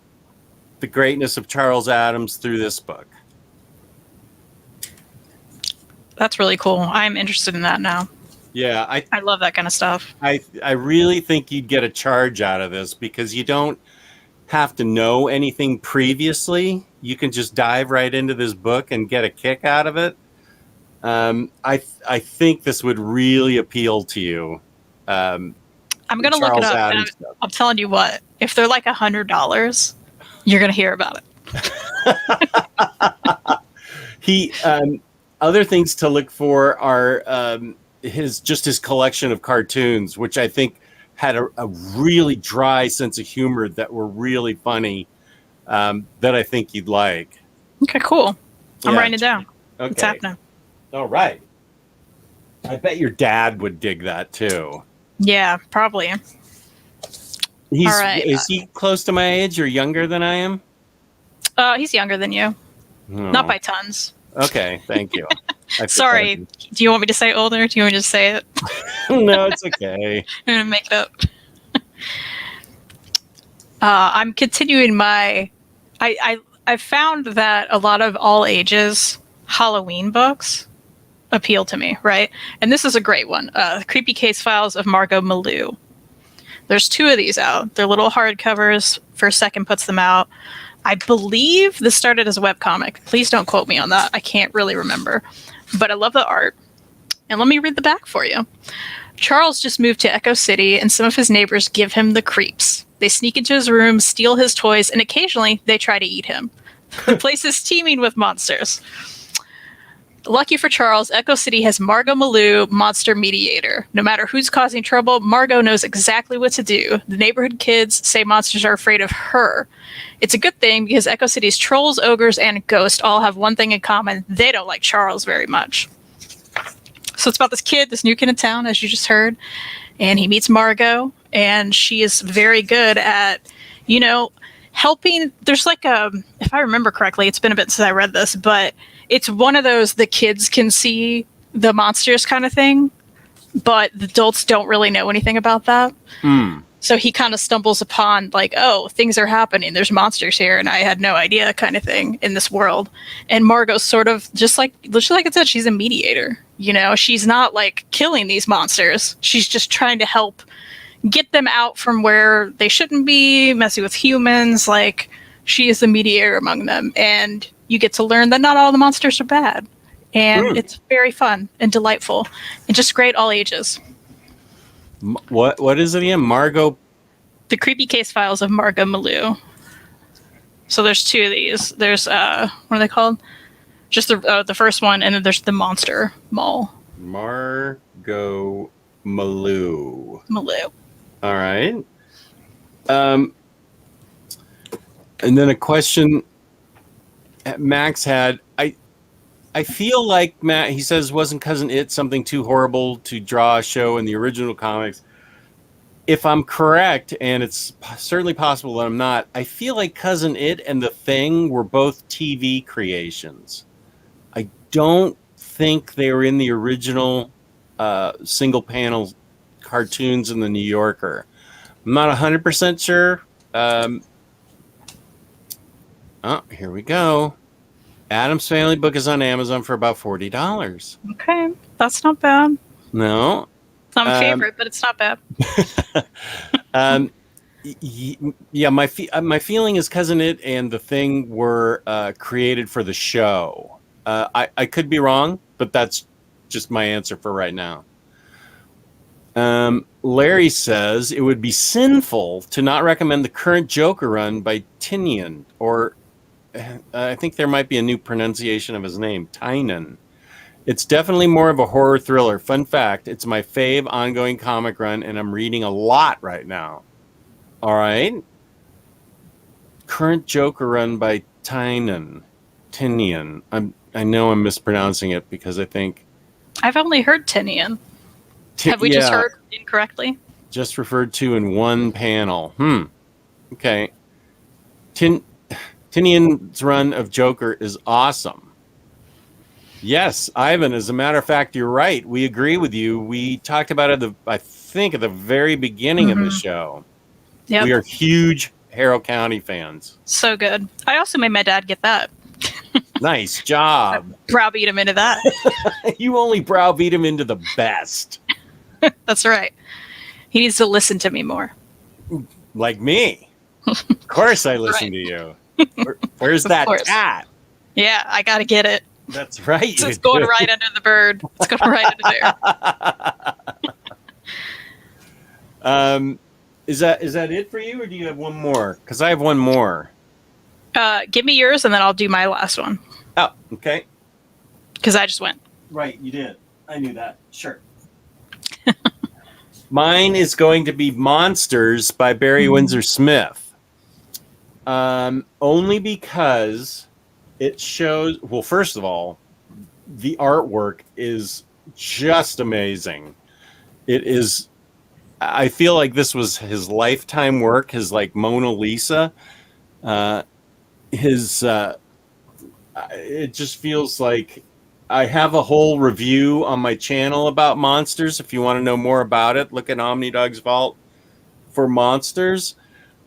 the greatness of Charles Addams through this book. That's really cool. I'm interested in that now. Yeah, I love that kind of stuff. I really think you'd get a charge out of this, because you don't have to know anything previously. You can just dive right into this book and get a kick out of it. I think this would really appeal to you. I'm going to look it up. And I'm telling you what, if they're like $100, you're going to hear about it. Other things to look for are his collection of cartoons, which I think had a really dry sense of humor that were really funny, that I think you'd like. Okay, cool. I'm writing it down. Okay. It's happening. All right. I bet your dad would dig that too. Yeah, probably. All right. Is he close to my age or younger than I am? He's younger than you. Oh. Not by tons. Okay, thank you. Sorry. Do you want me to say older? Do you want me to just say it? No, it's okay. I'm going to make it up. I'm continuing my... I found that a lot of all ages Halloween books appeal to me, right? And this is a great one. Creepy Case Files of Margot Malou. There's 2 of these out. They're little hardcovers. First Second puts them out. I believe this started as a webcomic. Please don't quote me on that. I can't really remember. But I love the art. And let me read the back for you. Charles just moved to Echo City, and some of his neighbors give him the creeps. They sneak into his room, steal his toys, and occasionally they try to eat him. The place is teeming with monsters. Lucky for Charles, Echo City has Margot Malou, monster mediator. No matter who's causing trouble, Margot knows exactly what to do. The neighborhood kids say monsters are afraid of her. It's a good thing, because Echo City's trolls, ogres, and ghosts all have one thing in common. They don't like Charles very much. So it's about this new kid in town, as you just heard, and he meets Margot, and she is very good at, helping. There's like if I remember correctly, it's been a bit since I read this, but it's one of those the kids can see the monsters kind of thing, but the adults don't really know anything about that. So he kind of stumbles upon like, oh, things are happening. There's monsters here, and I had no idea kind of thing in this world. And Margot's sort of just like I said, she's a mediator. She's not like killing these monsters. She's just trying to help get them out from where they shouldn't be, messing with humans. Like, she is the mediator among them, and you get to learn that not all the monsters are bad. And it's very fun and delightful and just great all ages. What is it again? Margot? The Creepy Case Files of Margot Malou. So there's two of these. There's, what are they called? Just the first one, and then there's the Monster Mall. Margot Malou. Malou. All right. And then a question Max had. I feel like Matt, he says, wasn't Cousin It something too horrible to draw a show in the original comics? If I'm correct, and it's certainly possible that I'm not, I feel like Cousin It and The Thing were both TV creations. I don't think they were in the original single panel cartoons in the New Yorker. I'm not 100% sure. Oh, here we go. Addams Family book is on Amazon for about $40. Okay, that's not bad. No. It's not my favorite, but it's not bad. Yeah, my feeling is Cousin It and The Thing were created for the show. I could be wrong, but that's just my answer for right now. Larry says it would be sinful to not recommend the current Joker run by Tinian, or I think there might be a new pronunciation of his name, Tynan. It's definitely more of a horror thriller. Fun fact, it's my fave ongoing comic run, and I'm reading a lot right now. All right. Current Joker run by Tinian. I know I'm mispronouncing it because I think... I've only heard Tinian. Have we just heard incorrectly? Just referred to in one panel. Okay. Tinian's run of Joker is awesome. Yes, Ivan, as a matter of fact, you're right. We agree with you. We talked about it, I think, at the very beginning of the show. Yep. We are huge Harrow County fans. So good. I also made my dad get that. Nice job. Browbeat him into that. You only browbeat him into the best. That's right. He needs to listen to me more. Like me. Of course I listen to you. Where's that cat? Yeah, I got to get it. That's right. It's going right under the bird. It's going right under there. Is that it for you, or do you have one more? Because I have one more. Give me yours, and then I'll do my last one. Oh, okay. Because I just went. Right, you did. I knew that. Sure. Mine is going to be Monsters by Barry Windsor Smith. Only because it shows, well, first of all, the artwork is just amazing. It is, I feel like this was his lifetime work, his like Mona Lisa. It just feels like I have a whole review on my channel about Monsters. If you want to know more about it, look at OmniDog's Vault for Monsters.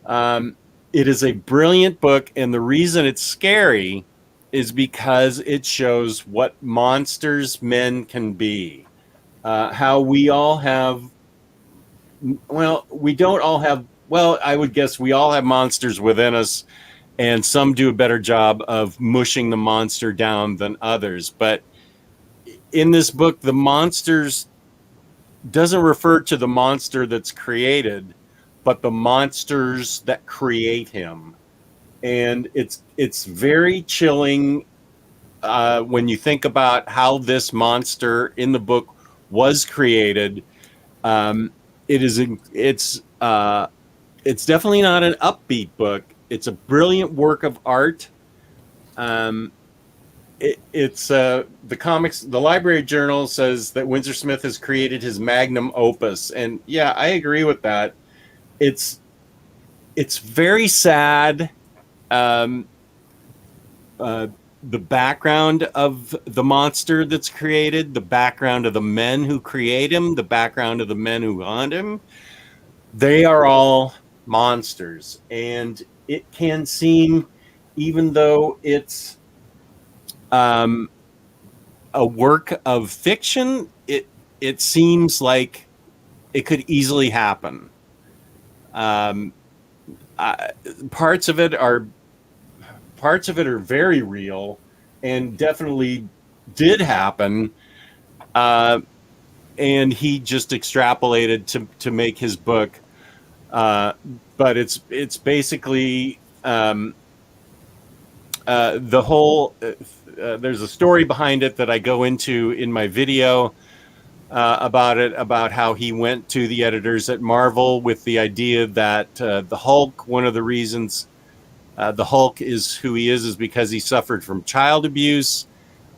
It is a brilliant book, and the reason it's scary is because it shows what monsters men can be. How we all have, well, we don't all have, well, I would guess we all have monsters within us, and some do a better job of mushing the monster down than others. But in this book, the monsters doesn't refer to the monster that's created, but the monsters that create him. And it's very chilling when you think about how this monster in the book was created. It's definitely not an upbeat book. It's a brilliant work of art. It's the comics. The Library Journal says that Windsor Smith has created his magnum opus, and yeah, I agree with that. It's very sad. The background of the monster that's created, the background of the men who create him, the background of the men who hunt him, they are all monsters. And it can seem, even though it's a work of fiction, it seems like it could easily happen. Parts of it are parts of it are very real and definitely did happen. And he just extrapolated to make his book. But it's basically the whole. There's a story behind it that I go into in my video about how he went to the editors at Marvel with the idea that the Hulk. One of the reasons the Hulk is who he is because he suffered from child abuse.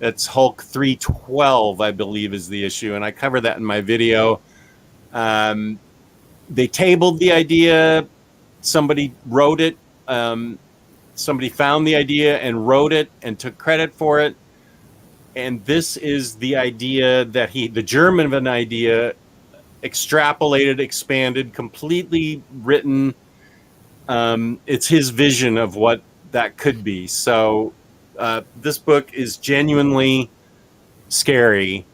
That's Hulk 312, I believe, is the issue, and I cover that in my video. They tabled the idea. Somebody wrote it. Somebody found the idea and wrote it and took credit for it. And this is the idea that the German of an idea, extrapolated, expanded, completely written. It's his vision of what that could be. So this book is genuinely scary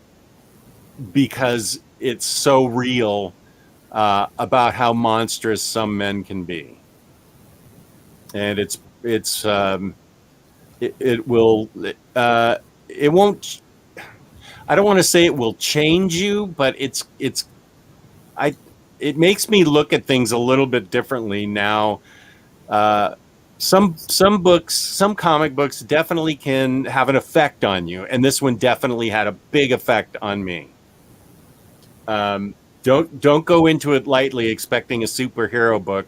because it's so real about how monstrous some men can be. And it won't, I don't want to say it will change you, but it makes me look at things a little bit differently now. Some books, some comic books definitely can have an effect on you, and this one definitely had a big effect on me. Don't go into it lightly expecting a superhero book.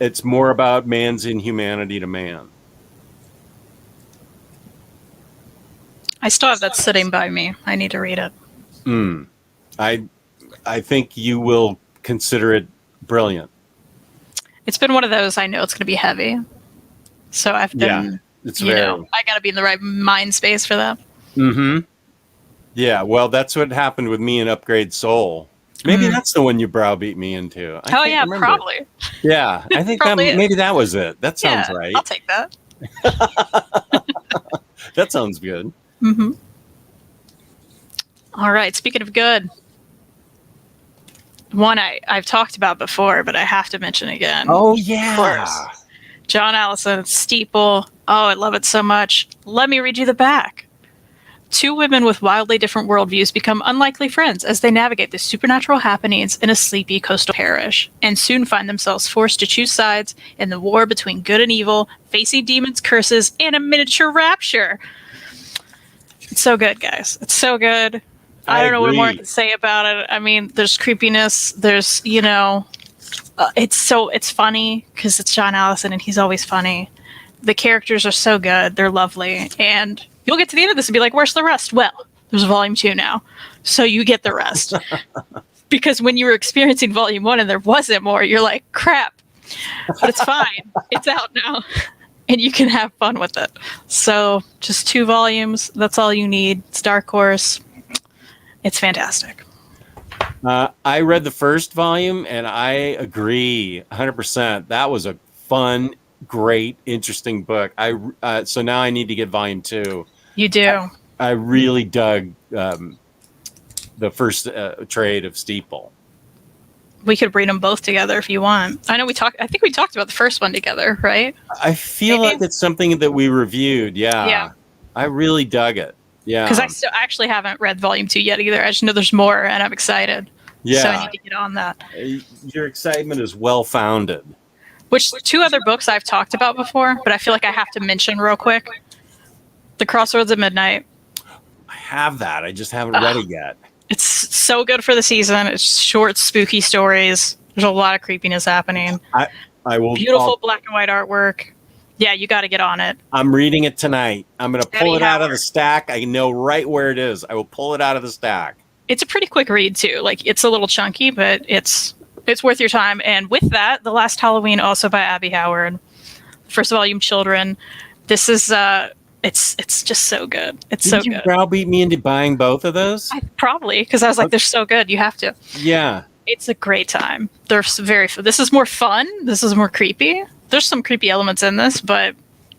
It's more about man's inhumanity to man. I still have that sitting by me. I need to read it. I think you will consider it brilliant. It's been one of those. I know it's going to be heavy, so I've been. I got to be in the right mind space for that. Mm-hmm. Yeah, well, that's what happened with me in Upgrade Soul. Maybe that's the one you browbeat me into. Oh yeah, probably. Yeah, I think maybe that was it. That sounds right. I'll take that. That sounds good. Mm-hmm. All right. Speaking of good, one I've talked about before, but I have to mention again. Oh yeah, of course. John Allison's Steeple. Oh, I love it so much. Let me read you the back. Two women with wildly different worldviews become unlikely friends as they navigate the supernatural happenings in a sleepy coastal parish, and soon find themselves forced to choose sides in the war between good and evil, facing demons, curses, and a miniature rapture. It's so good, guys. It's so good. I don't know what more I can say about it. I mean, there's creepiness. There's, it's funny because it's John Allison and he's always funny. The characters are so good. They're lovely. And you'll get to the end of this and be like, where's the rest? Well, there's volume 2 now. So you get the rest. Because when you were experiencing volume 1 and there wasn't more, you're like, crap. But it's fine. It's out now. And you can have fun with it. So just 2 volumes. That's all you need. It's Dark Horse. It's fantastic. I read the first volume and I agree 100%. That was a fun, great, interesting book. So now I need to get volume 2. You do. I really dug the first trade of Steeple. We could read them both together if you want. I think we talked about the first one together, right? I feel like it's something that we reviewed. Yeah. I really dug it. Yeah. Because I actually haven't read volume 2 yet either. I just know there's more and I'm excited. Yeah. So I need to get on that. Your excitement is well founded. Which 2 other books I've talked about before, but I feel like I have to mention real quick. The Crossroads of Midnight. I have that. I just haven't read it yet. It's so good for the season. It's short, spooky stories. There's a lot of creepiness happening. I will. Beautiful black and white artwork. Yeah, you got to get on it. I'm reading it tonight. I'm going to pull it out of the stack. I know right where it is. I will pull it out of the stack. It's a pretty quick read too. Like it's a little chunky, but it's worth your time. And with that, The Last Halloween, also by Abby Howard, first volume, Children. This is it's just so good. It's so good. Did you browbeat me into buying both of those? Probably, because I was like, they're so good. You have to. Yeah. It's a great time. They're this is more fun. This is more creepy. There's some creepy elements in this, but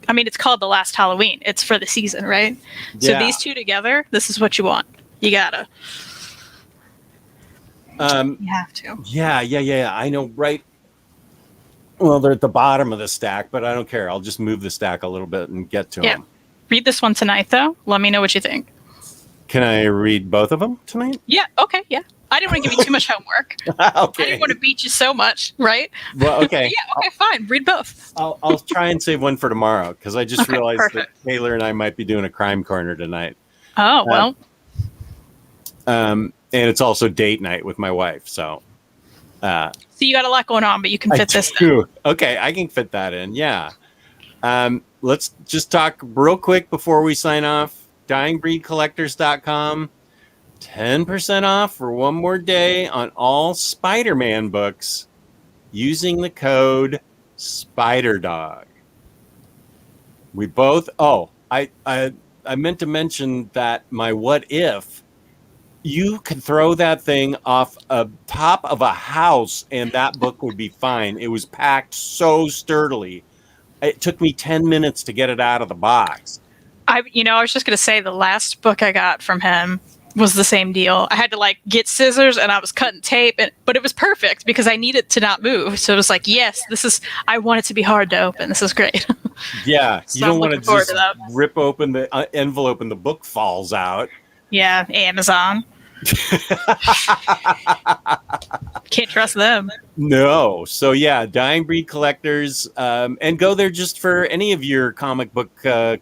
I mean, it's called The Last Halloween. It's for the season, right? So these 2 together, this is what you want. You gotta. You have to. Yeah. I know, right? Well, they're at the bottom of the stack, but I don't care. I'll just move the stack a little bit and get to them. Read this one tonight, though. Let me know what you think. Can I read both of them tonight? Yeah. Okay. Yeah. I didn't want to give you too much homework. Okay. I didn't want to beat you so much, right? Well, okay. Yeah. Okay. Fine. Read both. I'll try and save one for tomorrow because I just realized perfect. that Taylor and I might be doing a crime corner tonight. Oh well. And it's also date night with my wife, so. So you got a lot going on, but you can fit this in. Too. Okay, I can fit that in. Yeah. Let's just talk real quick before we sign off. DyingBreedCollectors.com. 10% off for one more day on all Spider-Man books using the code SpiderDog. We both. Oh, I meant to mention that my what if. You could throw that thing off a top of a house and that book would be fine. It was packed so sturdily. It took me 10 minutes to get it out of the box. I was just going to say the last book I got from him was the same deal. I had to get scissors and I was cutting tape, but it was perfect because I needed to not move. So it was like, yes, I want it to be hard to open. This is great. Yeah. So you don't want to just to rip open the envelope and the book falls out. Yeah. Amazon. Can't trust them. No. So yeah, Dying Breed Collectors, and go there just for any of your comic book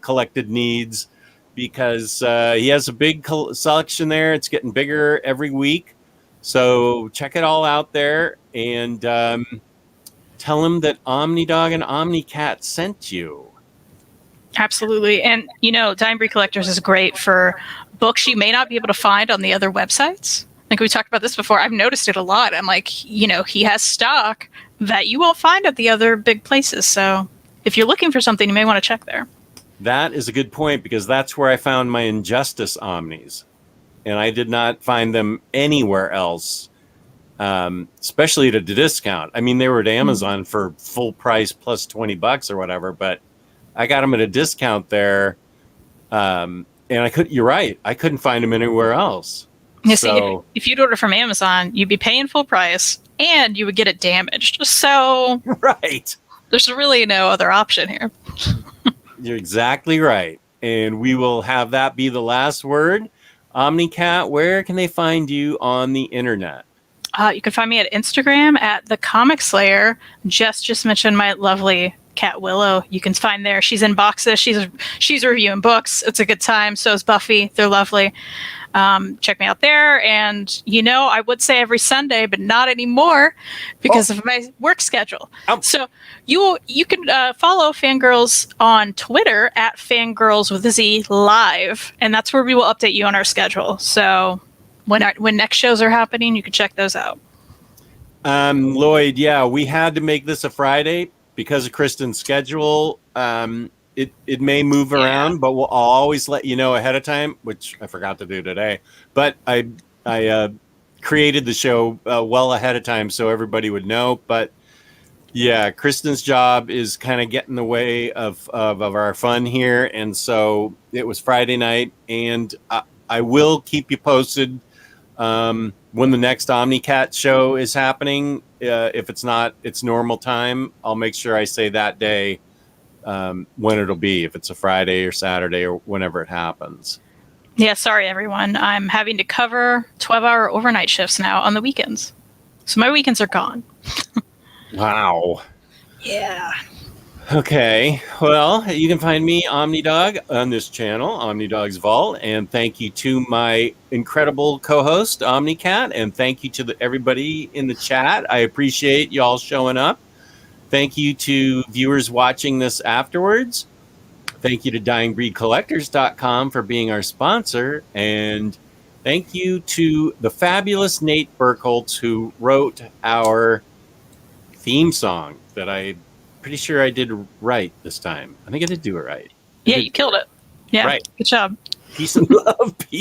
collected needs because he has a big selection there. It's getting bigger every week. So check it all out there and tell him that OmniDog and OmniCat sent you. Absolutely. And, Dying Breed Collectors is great for books you may not be able to find on the other websites. Like we talked about this before. I've noticed it a lot. I'm like, he has stock that you won't find at the other big places. So if you're looking for something, you may want to check there. That is a good point because that's where I found my Injustice Omnis. And I did not find them anywhere else, especially at a discount. I mean, they were at Amazon for full price plus $20 or whatever, but I got them at a discount there. And you're right. I couldn't find them anywhere else. You see, if you'd order from Amazon, you'd be paying full price and you would get it damaged. So right. There's really no other option here. You're exactly right. And we will have that be the last word. OmniCat, where can they find you on the internet? You can find me at Instagram at The Comic Slayer. Just mentioned my lovely cat Willow. You can find there. She's in boxes. She's reviewing books. It's a good time. So is Buffy. They're lovely. Check me out there. And, I would say every Sunday, but not anymore because of my work schedule. So you can follow Fangirls on Twitter at Fangirls with a Z Live. And that's where we will update you on our schedule. So when next shows are happening, you can check those out. Lloyd, yeah, we had to make this a Friday because of Kristen's schedule. It may move around, but I'll always let you know ahead of time, which I forgot to do today. But I created the show well ahead of time so everybody would know. But yeah, Kristen's job is kind of getting in the way of our fun here, and so it was Friday night. And I will keep you posted when the next OmniCat show is happening. If it's not its normal time, I'll make sure I say that day. When it'll be, if it's a Friday or Saturday or whenever it happens. Yeah, sorry, everyone. I'm having to cover 12-hour overnight shifts now on the weekends. So my weekends are gone. Wow. Yeah. Okay. Well, you can find me, OmniDog, on this channel, OmniDog's Vault. And thank you to my incredible co-host, OmniCat. And thank you to everybody in the chat. I appreciate y'all showing up. Thank you to viewers watching this afterwards. Thank you to DyingBreedCollectors.com for being our sponsor. And thank you to the fabulous Nate Burkholtz, who wrote our theme song that I'm pretty sure I did right this time. I think I did do it right. Yeah, you killed it. Yeah, right. Good job. Peace and love. Peace.